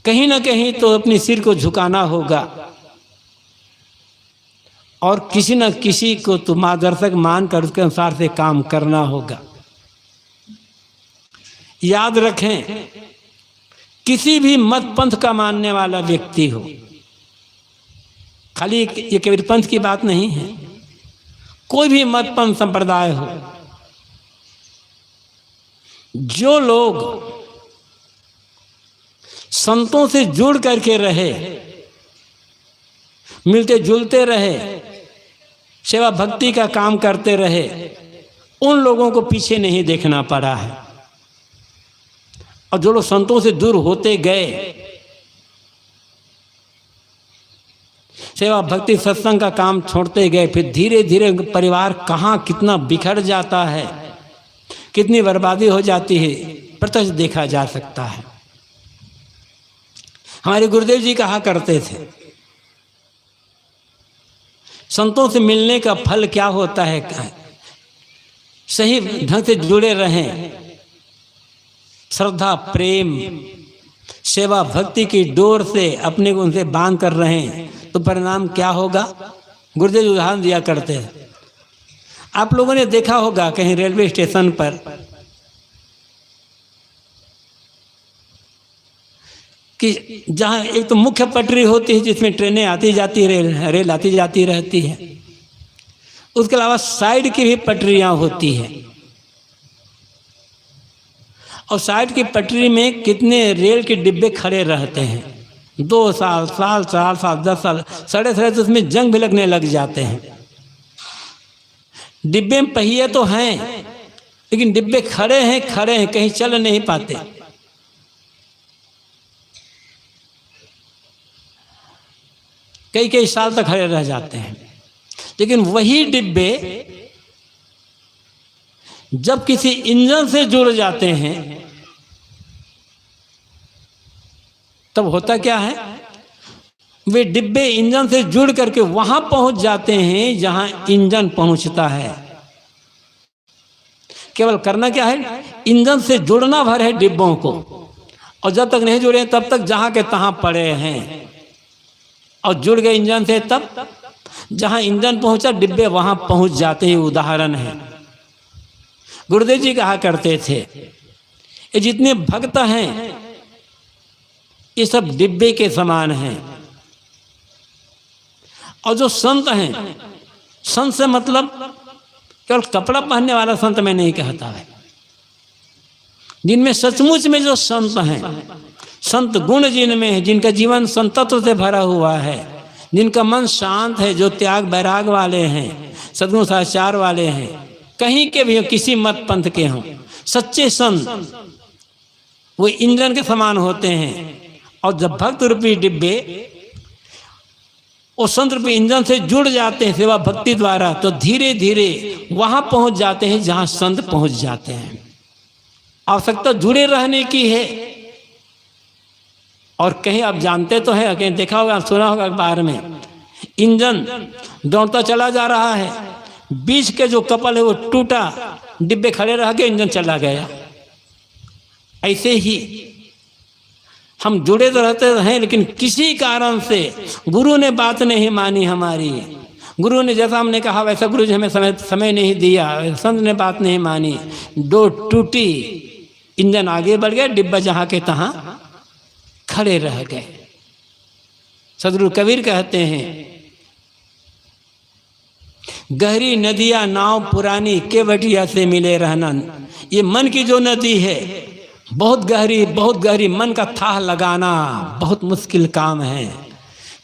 कहीं ना कहीं तो अपने सिर को झुकाना होगा और किसी न किसी को तो मार्गदर्शक मानकर उसके अनुसार से काम करना होगा। याद रखें, किसी भी मत पंथ का मानने वाला व्यक्ति हो, खाली ये केवल पंथ की बात नहीं है, कोई भी मत पंथ संप्रदाय हो, जो लोग संतों से जुड़ करके रहे, मिलते जुलते रहे, सेवा भक्ति का काम करते रहे, उन लोगों को पीछे नहीं देखना पड़ा है। और जो लोग संतों से दूर होते गए, सेवा भक्ति सत्संग का काम छोड़ते गए, फिर धीरे धीरे परिवार कहाँ कितना बिखर जाता है, कितनी बर्बादी हो जाती है, प्रत्यक्ष देखा जा सकता है। हमारे गुरुदेव जी कहा करते थे, संतों से मिलने का फल क्या होता है, सही ढंग से जुड़े रहें, श्रद्धा प्रेम सेवा भक्ति की डोर से अपने को उनसे बांध कर रहें, तो परिणाम क्या होगा। गुरुदेव उदाहरण दिया करते हैं। आप लोगों ने देखा होगा कहीं रेलवे स्टेशन पर कि जहाँ एक तो मुख्य पटरी होती है जिसमें ट्रेनें आती जाती, रेल आती जाती रहती है, उसके अलावा साइड की भी पटरियाँ होती हैं। और साइड की पटरी में कितने रेल के डिब्बे खड़े रहते हैं, 2 साल 4 साल 10 साल, साढ़े तो उसमें जंग भी लगने लग जाते हैं। डिब्बे में पहिए तो हैं, लेकिन डिब्बे खड़े हैं कहीं चल नहीं पाते। कई साल तक खड़े रह जाते हैं। लेकिन वही डिब्बे जब किसी इंजन से जुड़ जाते हैं, तब होता क्या है, वे डिब्बे इंजन से जुड़ करके वहां पहुंच जाते हैं जहां इंजन पहुंचता है। केवल करना क्या है, इंजन से जुड़ना भर है डिब्बों को, और जब तक नहीं जुड़े तब तक जहां के तहां पड़े हैं, और जुड़ गए इंजन से तब जहां इंजन पहुंचा डिब्बे वहां पहुंच जाते हैं। उदाहरण है, गुरुदेव जी कहा करते थे, ये जितने भक्त हैं ये सब डिब्बे के समान हैं। और जो संत हैं, संत से मतलब केवल कपड़ा पहनने वाला संत मैं नहीं कहता है, जिनमें सचमुच में जो संत हैं, संत गुण जिनमें है, जिनका जीवन संतत्व से भरा हुआ है, जिनका मन शांत है, जो त्याग बैराग वाले हैं, सद्गुण सदाचार वाले हैं, कहीं के भी हो, किसी मत पंथ के हों, सच्चे संत वो इंजन के समान होते हैं। और जब भक्त रूपी डिब्बे वो संत रूपी इंजन से जुड़ जाते हैं सेवा भक्ति द्वारा, तो धीरे धीरे वहां पहुंच जाते हैं जहां संत पहुंच जाते हैं। आवश्यकता जुड़े रहने की है। और कहीं आप जानते तो हैं, कहीं देखा होगा, सुना होगा अखबार में, इंजन दौड़ता चला जा रहा है, बीच के जो कपल है वो टूटा, डिब्बे खड़े रह गए, इंजन चला गया। ऐसे ही हम जुड़े तो रहते हैं, लेकिन किसी कारण से गुरु ने बात नहीं मानी हमारी, गुरु ने जैसा हमने कहा वैसा गुरु जी हमें समय नहीं दिया, संत ने बात नहीं मानी, डोर टूटी, इंजन आगे बढ़ गया, डिब्बा जहाँ के तहाँ खड़े रह गए। सदगुरु कबीर कहते हैं, गहरी नदियां नाव पुरानी केवटिया से मिले रहना। ये मन की जो नदी है बहुत गहरी, मन का थाह लगाना बहुत मुश्किल काम है।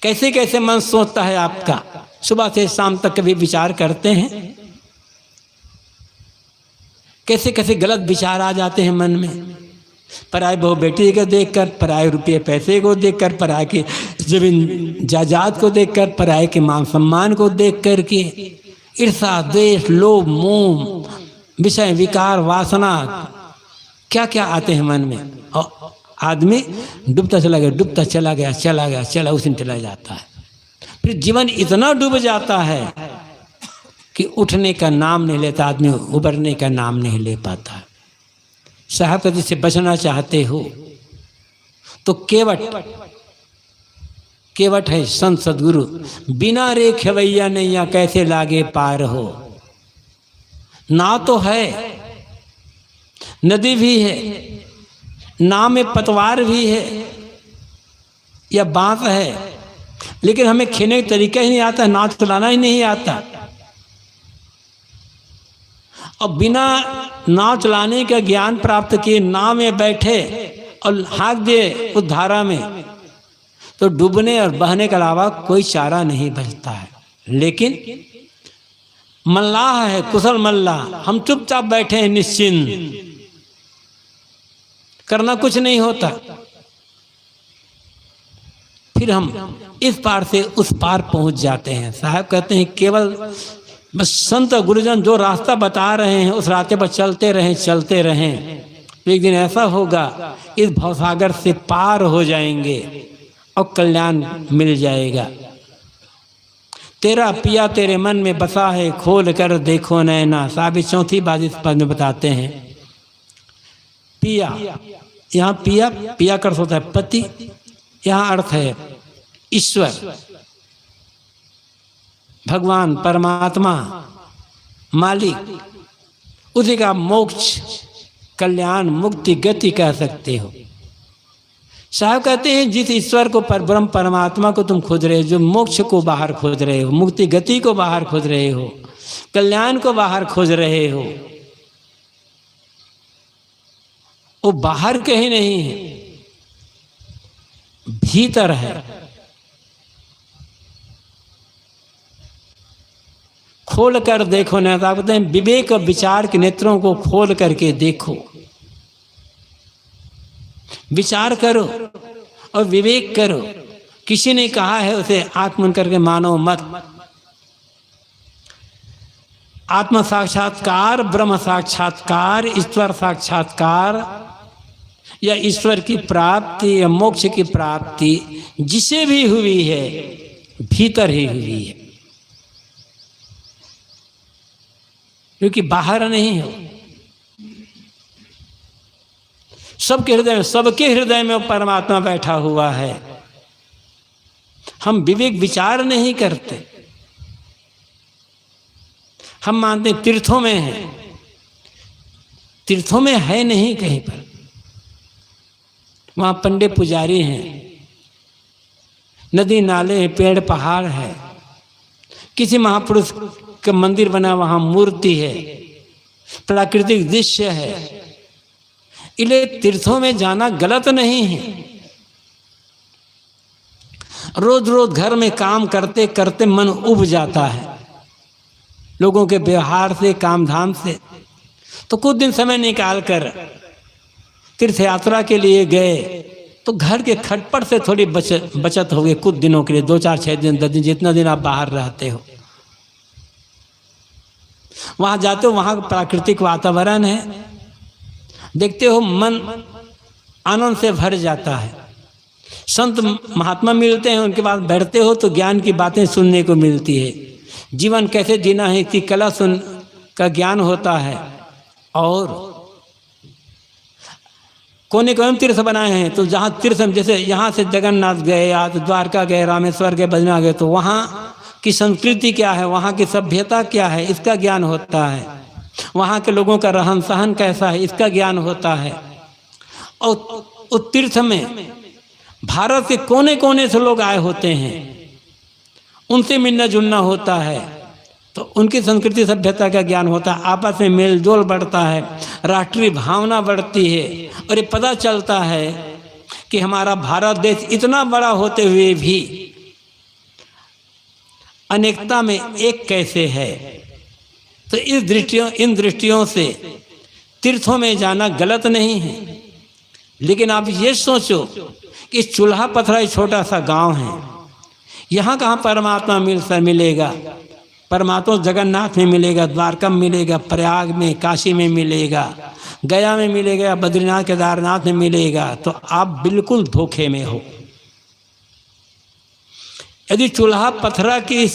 कैसे कैसे मन सोचता है आपका, सुबह से शाम तक कभी विचार करते हैं, कैसे कैसे गलत विचार आ जाते हैं मन में, पराए बहू बेटी को देखकर, पराए रुपये पैसे को देखकर, पराए के जमीन जायदाद को देखकर, पराए के मान सम्मान को देख करके ईर्ष्या द्वेष लोभ मोह विषय विकार वासना क्या क्या आते हैं मन में, और आदमी डूबता चला गया उसी में चला जाता है। फिर जीवन इतना डूब जाता है कि उठने का नाम नहीं लेता, आदमी उबरने का नाम नहीं ले पाता। साहब कभी से बचना चाहते हो तो केवट है संत सदगुरु। बिना रे खेवैया नैया कैसे लागे पार हो। नाव तो है, नदी भी है, नाव में पतवार भी है या बांस है, लेकिन हमें खेने का तरीका ही नहीं आता, नाव चलाना ही नहीं आता। और बिना नाव चलाने का ज्ञान प्राप्त किए नाव में बैठे और हाँक दे उस धारा में, तो डूबने और बहने के अलावा कोई चारा नहीं बचता है। लेकिन मल्लाह है, कुशल मल्लाह, हम चुपचाप बैठे हैं निश्चिंत, करना कुछ नहीं होता। फिर हम इस पार से उस पार पहुंच जाते हैं। साहब कहते हैं केवल बस संत गुरुजन जो रास्ता बता रहे हैं उस रास्ते पर चलते रहें। एक दिन ऐसा होगा इस भवसागर से पार हो जाएंगे और कल्याण मिल जाएगा। तेरा पिया तेरे मन में बसा है, खोल कर देखो नैना। साहब चौथी बात इस पद में बताते हैं। पिया, यहाँ पिया कर होता है पति, यहाँ अर्थ है ईश्वर, भगवान, परमात्मा, मालिक, उसी का मोक्ष, कल्याण, मुक्ति, गति कह सकते हो। साहब कहते हैं जिस ईश्वर को ब्रह्म परमात्मा को तुम खोज रहे हो, जो मोक्ष को बाहर खोज रहे हो, मुक्ति गति को बाहर खोज रहे हो, कल्याण को बाहर खोज रहे हो, वो बाहर कहीं नहीं है, भीतर है। खोल कर देखो ना, कहते हैं विवेक और विचार के नेत्रों को खोल करके देखो, विचार करो और विवेक करो। किसी ने कहा है उसे आंख बंद करके मानो मत। आत्म साक्षात्कार, ब्रह्म साक्षात्कार, ईश्वर साक्षात्कार या ईश्वर की प्राप्ति या मोक्ष की प्राप्ति जिसे भी हुई है भीतर ही हुई है, क्योंकि बाहर नहीं हो। सबके हृदय में परमात्मा बैठा हुआ है। हम विवेक विचार नहीं करते, हम मानते तीर्थों में है, तीर्थों में है नहीं कहीं पर। वहां पंडित पुजारी हैं, नदी नाले हैं, पेड़ पहाड़ है, किसी महापुरुष का मंदिर बना, वहां मूर्ति है, प्राकृतिक दृश्य है। इसलिए तीर्थों में जाना गलत नहीं है। रोज रोज घर में काम करते करते मन उब जाता है लोगों के व्यवहार से, काम धाम से। तो कुछ दिन समय निकाल कर तीर्थ यात्रा के लिए गए तो घर के खटपट से थोड़ी बचत हो गई कुछ दिनों के लिए, 2, 4, 6 दिन, 10 दिन, जितना दिन आप बाहर रहते हो। वहां जाते हो, वहां प्राकृतिक वातावरण है, देखते हो मन आनंद से भर जाता है। संत महात्मा मिलते हैं, उनके पास बैठते हो तो ज्ञान की बातें सुनने को मिलती है। जीवन कैसे जीना है इसकी कला सुन का ज्ञान होता है। और कोने कोने तीर्थ बनाए हैं, तो जहाँ तीर्थ जैसे यहाँ से जगन्नाथ गए या तो द्वारका गए, रामेश्वर गए, बद्रीनाथ गए, तो वहाँ की संस्कृति क्या है, वहाँ की सभ्यता क्या है, इसका ज्ञान होता है। वहाँ के लोगों का रहन सहन कैसा है, इसका ज्ञान होता है। और उस तीर्थ में भारत के कोने कोने से लोग आए होते हैं, उनसे मिलना जुलना होता है, तो उनकी संस्कृति सभ्यता का ज्ञान होता है। आपस में मेल जोल बढ़ता है, राष्ट्रीय भावना बढ़ती है, और ये पता चलता है कि हमारा भारत देश इतना बड़ा होते हुए भी अनेकता में एक कैसे है। तो इन दृष्टियों से तीर्थों में जाना गलत नहीं है। लेकिन आप ये सोचो कि चूल्हा पथरा छोटा सा गांव है, यहाँ कहाँ परमात्मा मिलेगा। परमात्मा जगन्नाथ में मिलेगा, द्वारका में मिलेगा, प्रयाग में, काशी में मिलेगा, गया में मिलेगा, बद्रीनाथ केदारनाथ में मिलेगा। तो आप बिल्कुल धोखे में हो। यदि चूल्हा पथरा की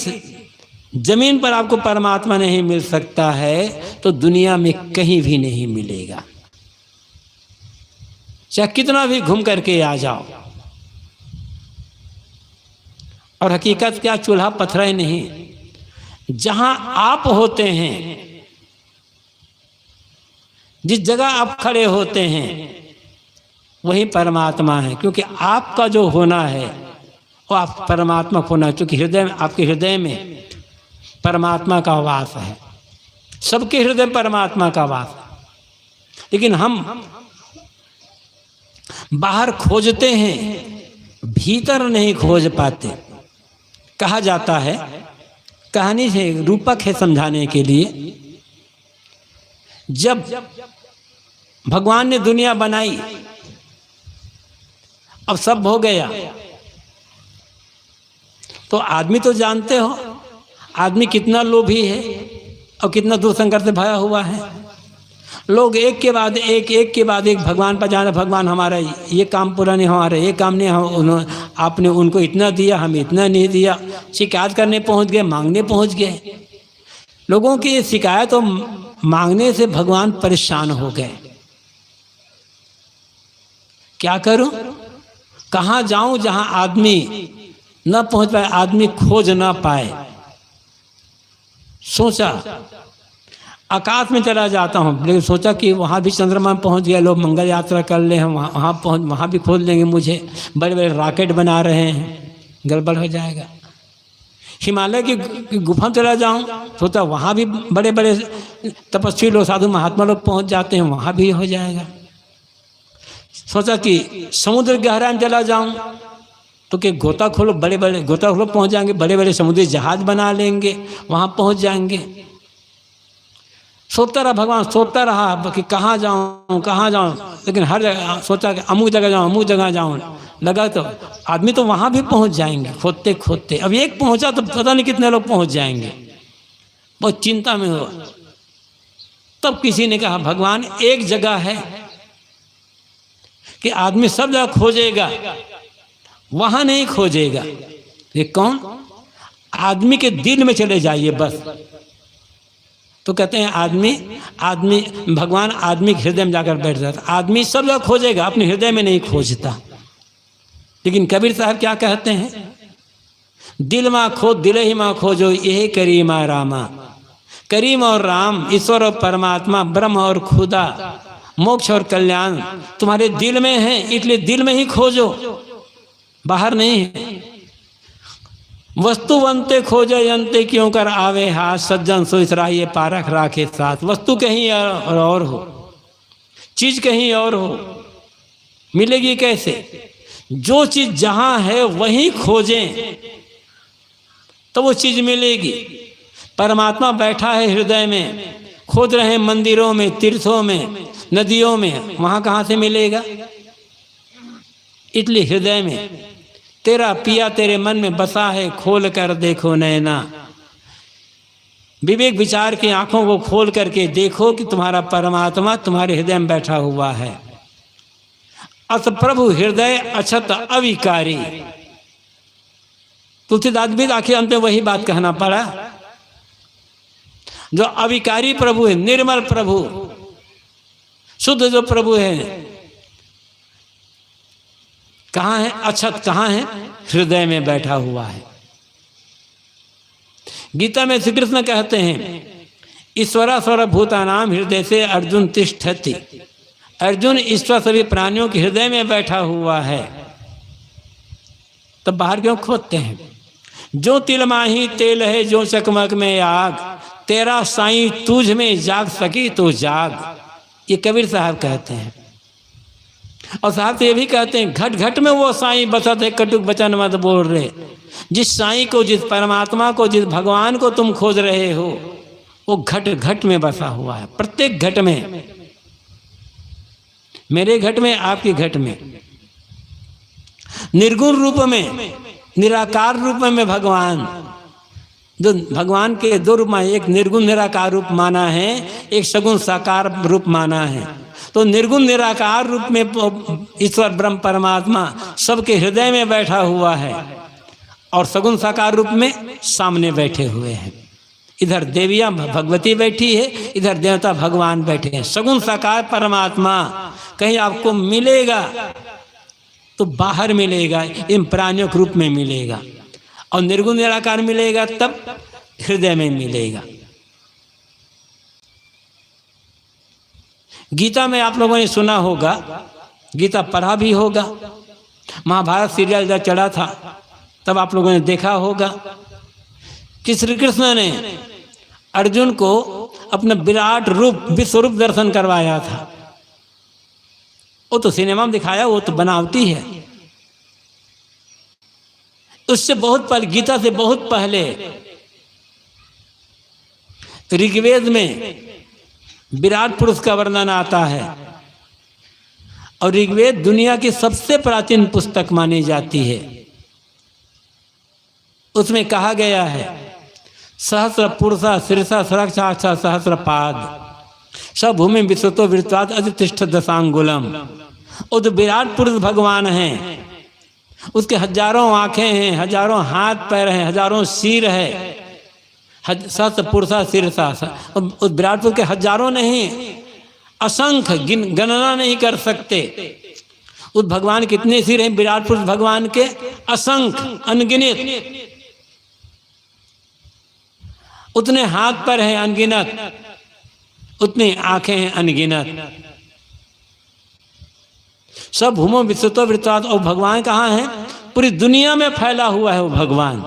जमीन पर आपको परमात्मा नहीं मिल सकता है तो दुनिया में कहीं भी नहीं मिलेगा, चाहे कितना भी घूम करके आ जाओ। और हकीकत क्या, चूल्हा पत्थर ही नहीं। जहां आप होते हैं, जिस जगह आप खड़े होते हैं, वही परमात्मा है। क्योंकि आपका जो होना है वो आप परमात्मा होना है। क्योंकि हृदय में, आपके हृदय में परमात्मा का वास है। सबके हृदय परमात्मा का वास है। लेकिन हम बाहर खोजते हैं, भीतर नहीं खोज पाते। कहा जाता है, कहानी से रूपक है समझाने के लिए, जब भगवान ने दुनिया बनाई, अब सब हो गया, तो आदमी तो जानते हो आदमी कितना लोभी है और कितना दूरसंकर से भरा हुआ है। लोग एक के बाद एक भगवान पर जाना, भगवान हमारा ये काम पूरा नहीं, हमारा ये काम नहीं, हम आपने उनको इतना दिया, हमें इतना नहीं दिया। शिकायत करने पहुंच गए, मांगने पहुंच गए। लोगों की ये शिकायत और मांगने से भगवान परेशान हो गए। क्या करूं, कहाँ जाऊं जहां आदमी न पहुंच पाए, आदमी खोज ना पाए। सोचा आकाश में चला जाता हूँ, लेकिन सोचा कि वहाँ भी चंद्रमा में पहुँच गया, लोग मंगल यात्रा कर ले, हम वहाँ भी खोज लेंगे मुझे। बड़े बड़े रॉकेट बना रहे हैं, गड़बड़ हो जाएगा। हिमालय की गुफा में चला जाऊँ, सोचा वहाँ भी बड़े बड़े तपस्वी लोग, साधु महात्मा लोग पहुँच जाते हैं, वहाँ भी हो जाएगा। सोचा कि समुद्र गहराई में चला जाऊँ, तो कि गोताखोर बड़े बड़े गोताखोर पहुँच जाएंगे, बड़े बड़े समुद्री जहाज बना लेंगे, वहाँ पहुँच जाएंगे। सोचता रहा भगवान, सोचता रहा कि कहाँ जाऊँ, लेकिन हर जगह सोचा कि अमुक जगह जाऊँ। लगा तो आदमी तो वहाँ भी पहुँच जाएंगे खोदते खोदते। अब एक पहुँचा तो पता नहीं कितने लोग पहुँच जाएंगे। बहुत चिंता में हुआ। तब किसी ने कहा भगवान एक जगह है कि आदमी सब जगह खोजेगा, वहाँ नहीं खोजेगा। ये कौन? आदमी के दिल में चले जाइए बस। तो कहते हैं आदमी भगवान आदमी के हृदय में जाकर बैठ जाता। आदमी सब जगह खोजेगा, अपने हृदय में नहीं खोजता। लेकिन कबीर साहब क्या कहते हैं, दिल माँ खोज दिल ही माँ खोजो, यही करीमा रामा। करीम और राम, ईश्वर और परमात्मा, ब्रह्म और खुदा, मोक्ष और कल्याण तुम्हारे दिल में है, इसलिए दिल में ही खोजो, बाहर नहीं है। वस्तुवंते खोजे यंते क्यों कर आवे हाथ, सज्जन सोच राहिए पारख राखे साथ। वस्तु कहीं और हो, चीज कहीं और हो, मिलेगी कैसे? जो चीज जहां है वहीं खोजें तो वो चीज मिलेगी। परमात्मा बैठा है हृदय में, खोज रहे हैं मंदिरों में, तीर्थों में, नदियों में, वहां कहां से मिलेगा? इसलिए हृदय में तेरा पिया तेरे मन में बसा है, खोल कर देखो नैना। विवेक विचार की आंखों को खोल करके देखो कि तुम्हारा परमात्मा तुम्हारे हृदय में बैठा हुआ है। अस प्रभु हृदय अछत अविकारी। तुलसीदास भी आखिर अंत में वही बात कहना पड़ा। जो अविकारी प्रभु है, निर्मल प्रभु, शुद्ध जो प्रभु है, कहाँ है? अछत कहाँ है? हृदय में बैठा हुआ है। गीता में श्री कृष्ण कहते हैं ईश्वरा सर्वभूतानां हृदय से अर्जुन तिष्ठति। अर्जुन ईश्वर सभी प्राणियों के हृदय में बैठा हुआ है। तब बाहर क्यों खोदते हैं? जो तिल माही तेल है, जो चकमक में आग, तेरा साईं तुझ में जाग सकी तो जाग। ये कबीर साहब कहते हैं। और साहब तो ये भी कहते हैं घट घट में वो साईं बसत है, कटुक वचन मत बोल रहे। जिस साईं को, जिस परमात्मा को, जिस भगवान को तुम खोज रहे हो, वो घट घट में बसा हुआ है। प्रत्येक घट में, मेरे घट में, आपके घट में, निर्गुण रूप में, निराकार रूप में भगवान। जो भगवान के दो रूप में, एक निर्गुण निराकार रूप माना है, एक सगुण साकार रूप माना है। तो निर्गुण निराकार रूप में ईश्वर ब्रह्म परमात्मा सबके हृदय में बैठा हुआ है, और सगुण साकार रूप में सामने बैठे हुए हैं। इधर देवियां भगवती बैठी है, इधर देवता भगवान बैठे हैं। सगुण साकार परमात्मा कहीं आपको मिलेगा तो बाहर मिलेगा, इन प्राणियों के रूप में मिलेगा। और निर्गुण निराकार मिलेगा तब हृदय में मिलेगा। गीता में आप लोगों ने सुना होगा, गीता पढ़ा भी होगा, महाभारत सीरियल जब चढ़ा था तब आप लोगों ने देखा होगा कि श्री कृष्ण ने अर्जुन को अपना विराट रूप विश्वरूप दर्शन करवाया था। वो तो सिनेमा में दिखाया, वो तो बनावटी है। उससे बहुत पहले, गीता से बहुत पहले ऋग्वेद में विराट पुरुष का वर्णन आता है और ऋग्वेद दुनिया की सबसे प्राचीन पुस्तक मानी जाती है। उसमें कहा गया है सहस्र पुरुषा शीर्षा सुरक्षा सहस्रपाद सब भूमि विश्वतो वृत्तात् अतिष्ठ दशांगुलम। वो तो विराट पुरुष भगवान हैं, उसके हजारों आंखें हैं, हजारों हाथ पैर हैं, हजारों सिर है। सहस्र पुरुषा शीर्षा, उस विराट पुरुष के हजारों नहीं असंख्य गणना नहीं कर सकते। उस भगवान कितने सिर हैं विराट पुरुष भगवान के? असंख्य, अनगिनत। उतने हाथ पर हैं अनगिनत, उतनी आंखें हैं अनगिनत। सब भूमो विश्वतो वृत्तात्। और भगवान कहाँ है? पूरी दुनिया में फैला हुआ है वो भगवान।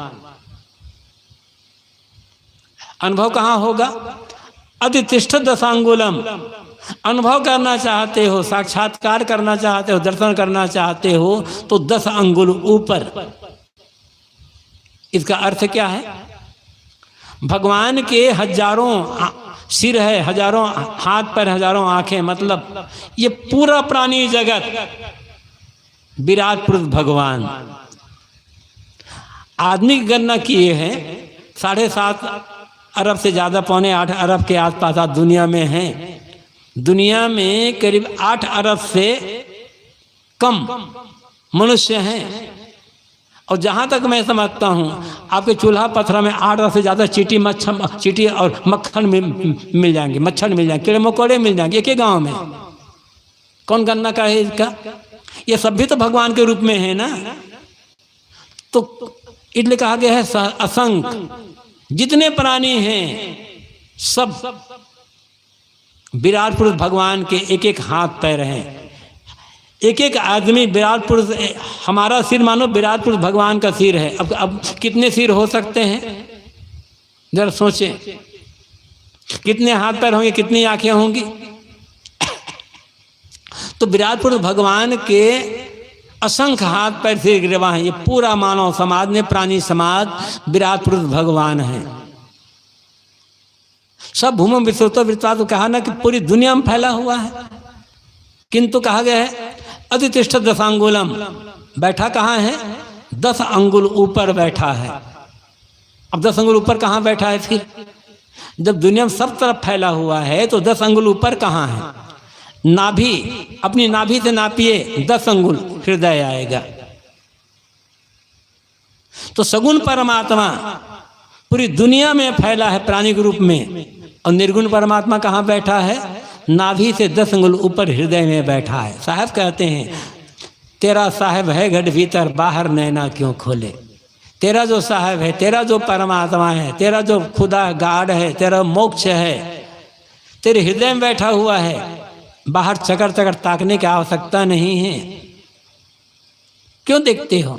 अनुभव कहाँ होगा? अतिष्ठ दशांगुलम। अनुभव करना चाहते हो, साक्षात्कार करना चाहते हो, दर्शन करना चाहते हो तो 10 अंगुल ऊपर। इसका अर्थ क्या है? भगवान के हजारों सिर है, हजारों हाथ पर, हजारों आंखें, मतलब ये पूरा प्राणी जगत विराट पुरुष भगवान। आदमी की गणना किए हैं 7.5 अरब से ज़्यादा, 7.25 अरब के आसपास आज दुनिया में हैं। दुनिया में करीब 8 अरब से कम मनुष्य हैं। और जहाँ तक मैं समझता हूँ आपके चूल्हा पत्थर में 8 अरब से ज़्यादा चींटी और मक्खन मिल जाएंगे, मच्छर मिल जाएंगे, कीड़े मकोड़े मिल जाएंगे एक ही गाँव में। कौन गणना का है इसका? ये सब भी तो भगवान के रूप में है ना। तो इसलिए कहा गया है असंख्य, जितने प्राणी हैं सब विराट पुरुष भगवान के एक एक हाथ पैर हैं। एक एक आदमी विराट पुरुष, हमारा सिर मानो विराट पुरुष भगवान का सिर है। अब कितने सिर हो सकते हैं जरा सोचें। कितने हाथ पैर होंगे, कितनी आंखें होंगी? तो विराट पुरुष भगवान के असंख्य हाथ पैर सिर गिरवा है। ये पूरा मानव समाज में, प्राणी समाज विराट पुरुष भगवान है। सब भूमि विश्वतो वृत्तात्। तो कहा ना कि पूरी दुनिया में फैला हुआ है, किंतु कहा गया है अतिष्ठ दशांगुलम। बैठा कहाँ है? 10 अंगुल ऊपर बैठा है। अब 10 अंगुल ऊपर कहाँ बैठा है फिर? जब दुनिया में सब तरफ फैला हुआ है तो 10 अंगुल ऊपर कहाँ है? नाभि, अपनी नाभि से नापिए 10 अंगुल हृदय आएगा। तो सगुण परमात्मा पूरी दुनिया में फैला है प्राणी के रूप में। और निर्गुण परमात्मा कहाँ बैठा है? नाभि से 10 अंगुल ऊपर हृदय में बैठा है। साहब कहते हैं तेरा साहब है घट भीतर, बाहर नैना क्यों खोले। तेरा जो साहब है, तेरा जो परमात्मा है, तेरा जो खुदा गाड है, तेरा मोक्ष है, तेरे हृदय में बैठा हुआ है। बाहर चकर चकर ताकने की आवश्यकता नहीं है। क्यों देखते हो?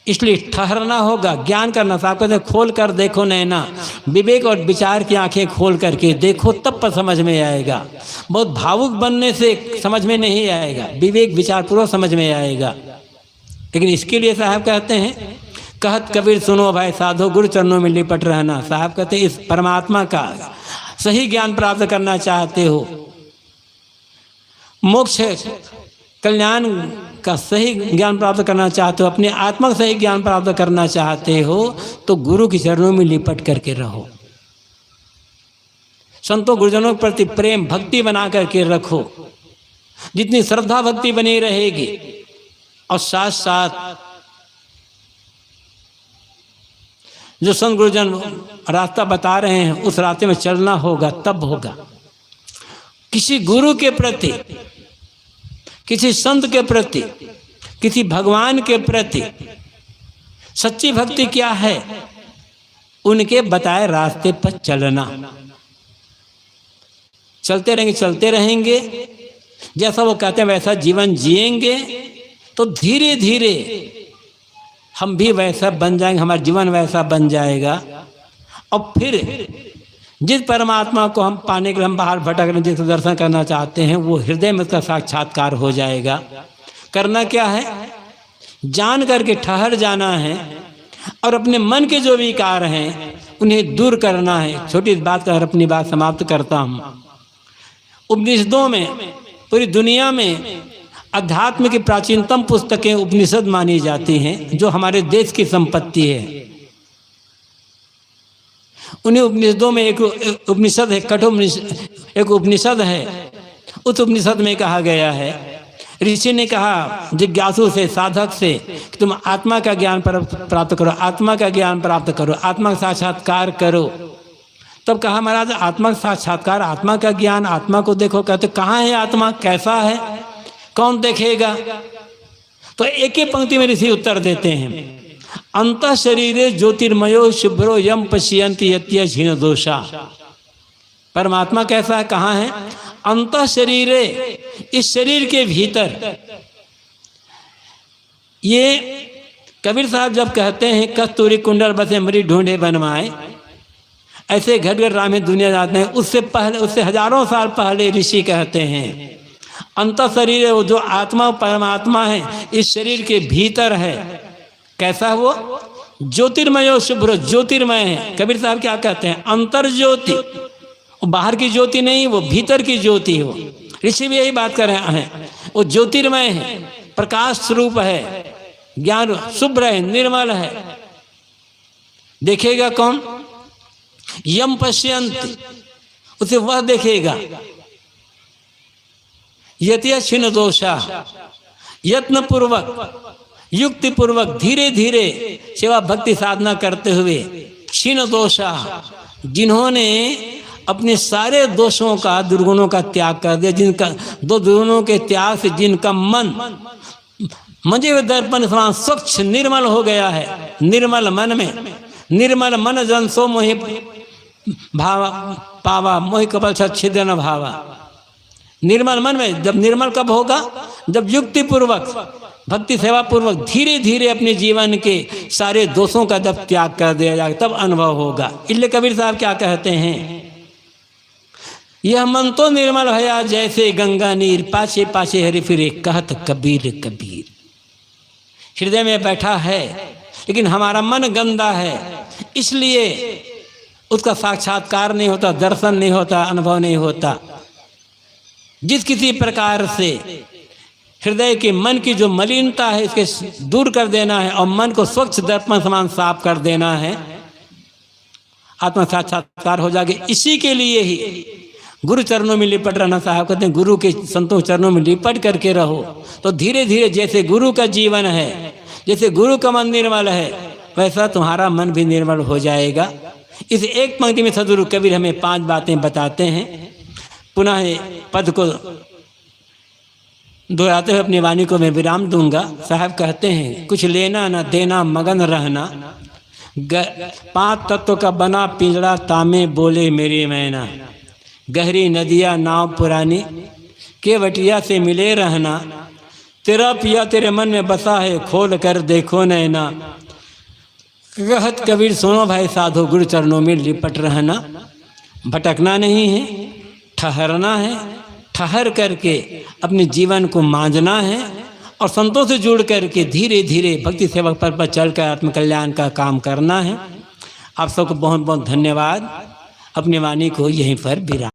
इसलिए ठहरना होगा, ज्ञान करना। साहब कहते हैं खोल कर देखो नैना, विवेक और विचार की आंखें खोल करके देखो, तब पर समझ में आएगा। बहुत भावुक बनने से समझ में नहीं आएगा, विवेक विचार पूर्वक समझ में आएगा। लेकिन इसके लिए साहब कहते हैं कहत कबीर सुनो भाई साधो, गुरु चरणों में लिपट रहना। साहब कहते हैं इस परमात्मा का सही ज्ञान प्राप्त करना चाहते हो, मोक्ष कल्याण का सही ज्ञान प्राप्त करना चाहते हो, अपने आत्मा का सही ज्ञान प्राप्त करना चाहते हो तो गुरु के चरणों में लिपट करके रहो। संतों गुरुजनों के प्रति प्रेम भक्ति बना करके रखो। जितनी श्रद्धा भक्ति बनी रहेगी और साथ साथ जो संत गुरुजन रास्ता बता रहे हैं उस रास्ते में चलना होगा, तब होगा। किसी गुरु के प्रति, किसी संत के प्रति किसी भगवान के प्रति सच्ची भक्ति क्या है, उनके बताए रास्ते पर चलना। चलते रहेंगे जैसा वो कहते हैं वैसा जीवन जिएंगे तो धीरे धीरे हम भी वैसा बन जाएंगे, हमारा जीवन वैसा बन जाएगा। और फिर जिस परमात्मा को हम पाने के लिए हम बाहर भटक रहे हैं, जिसको दर्शन करना चाहते हैं, वो हृदय में उसका साक्षात्कार हो जाएगा। करना क्या है, जान करके ठहर जाना है और अपने मन के जो विकार हैं उन्हें दूर करना है। छोटी बात कर अपनी बात समाप्त करता हूँ। उपनिषदों में, पूरी दुनिया में अध्यात्म की प्राचीनतम पुस्तकें उपनिषद मानी जाती हैं, जो हमारे देश की संपत्ति है। उन्हीं उपनिषदों में एक उपनिषद है, कठोपनिषद, एक उपनिषद है। उस उपनिषद में कहा गया है, ऋषि ने कहा जिज्ञासु से, साधक से कि तुम आत्मा का ज्ञान प्राप्त करो, आत्मा का ज्ञान प्राप्त करो, आत्मा का साक्षात्कार करो। तब कहा महाराज आत्मा का साक्षात्कार, आत्मा का ज्ञान, आत्मा को देखो। कहते कहाँ है आत्मा, कैसा है, कौन देखेगा? तो एक ही पंक्ति में ऋषि उत्तर देते हैं, अंतः शरीरे ज्योतिर्मयो शुभ्रो यम पश्यन्ति यत्य क्षीण दोषा। परमात्मा कैसा है, कहाँ है? अंतः शरीरे, इस शरीर के भीतर। ये कबीर साहब जब कहते हैं कस्तूरी कुंडल बसे मरी ढूंढे बनवाए, ऐसे घट घट राम दुनिया जाते हैं, उससे पहले, उससे हजारों साल पहले ऋषि कहते हैं अंतः शरीर है, वो जो आत्मा परमात्मा है इस शरीर के भीतर है। कैसा वो? ज्योतिर्मय शुभ्र, ज्योतिर्मय है। कबीर साहब क्या कहते हैं? अंतर ज्योति, वो बाहर की ज्योति नहीं, वो भीतर की ज्योति है। वो ऋषि भी यही बात कर रहे हैं, वो ज्योतिर्मय है, प्रकाश स्वरूप है, ज्ञान शुभ्र है, निर्मल है। देखेगा कौन? यम पश्यन्ति, उसे वह देखेगा। यत्य क्षीण दोषा, यत्न पूर्वक, युक्ति पूर्वक, धीरे धीरे सेवा भक्ति साधना करते हुए, क्षीण दोषा, जिन्होंने अपने सारे दोषों का, दुर्गुणों का त्याग कर दिया, जिनका दो दुर्गुणों के त्याग से जिनका मन मंजे हुए दर्पण समान स्वच्छ निर्मल हो गया है। निर्मल मन में, निर्मल मन जन सो मोहि भावा पावा, मोहि कपल छिद्र भावा। निर्मल मन में, जब निर्मल कब होगा? जब युक्ति पूर्वक, भक्ति सेवा पूर्वक धीरे धीरे अपने जीवन के सारे दोषों का जब त्याग कर दिया जाए, तब अनुभव होगा। इसलिए कबीर साहब क्या कहते हैं, यह मन तो निर्मल भया जैसे गंगा नीर, पाछे पाछे हरि फिरे कहत कबीर कबीर। हृदय में बैठा है लेकिन हमारा मन गंदा है, इसलिए उसका साक्षात्कार नहीं होता, दर्शन नहीं होता, अनुभव नहीं होता। जिस किसी प्रकार से हृदय के मन की जो मलिनता है इसके दूर कर देना है और मन को स्वच्छ दर्पण समान साफ कर देना है, आत्मा साक्षात्कार हो जाएगा। इसी के लिए ही गुरु चरणों में लिपट रहना। साहब कहते हैं गुरु के संतों चरणों में लिपट करके रहो, तो धीरे धीरे जैसे गुरु का जीवन है, जैसे गुरु का मन निर्मल है, वैसा तुम्हारा मन भी निर्मल हो जाएगा। इस एक पंक्ति में सदगुरु कबीर हमें 5 बातें बताते हैं। पुनः पद को दोहराते हुए अपनी वाणी को मैं विराम दूंगा। साहब कहते हैं कुछ लेना न देना मगन रहना, 5 तत्व का बना पिंजड़ा तामे बोले मेरी मैना, गहरी नदिया नाव पुरानी केवटिया से मिले रहना, तेरा पिया तेरे मन में बसा है खोल कर देखो नैना। कहत कबीर सुनो भाई साधो, गुरु चरणों में लिपट रहना, भटकना नहीं है, ठहरना है, ठहर करके अपने जीवन को मांझना है और संतों से जुड़ करके धीरे धीरे भक्ति सेवक पर चलकर आत्मकल्याण का काम करना है। आप सबको बहुत बहुत धन्यवाद। अपनी वाणी को यहीं पर विराम।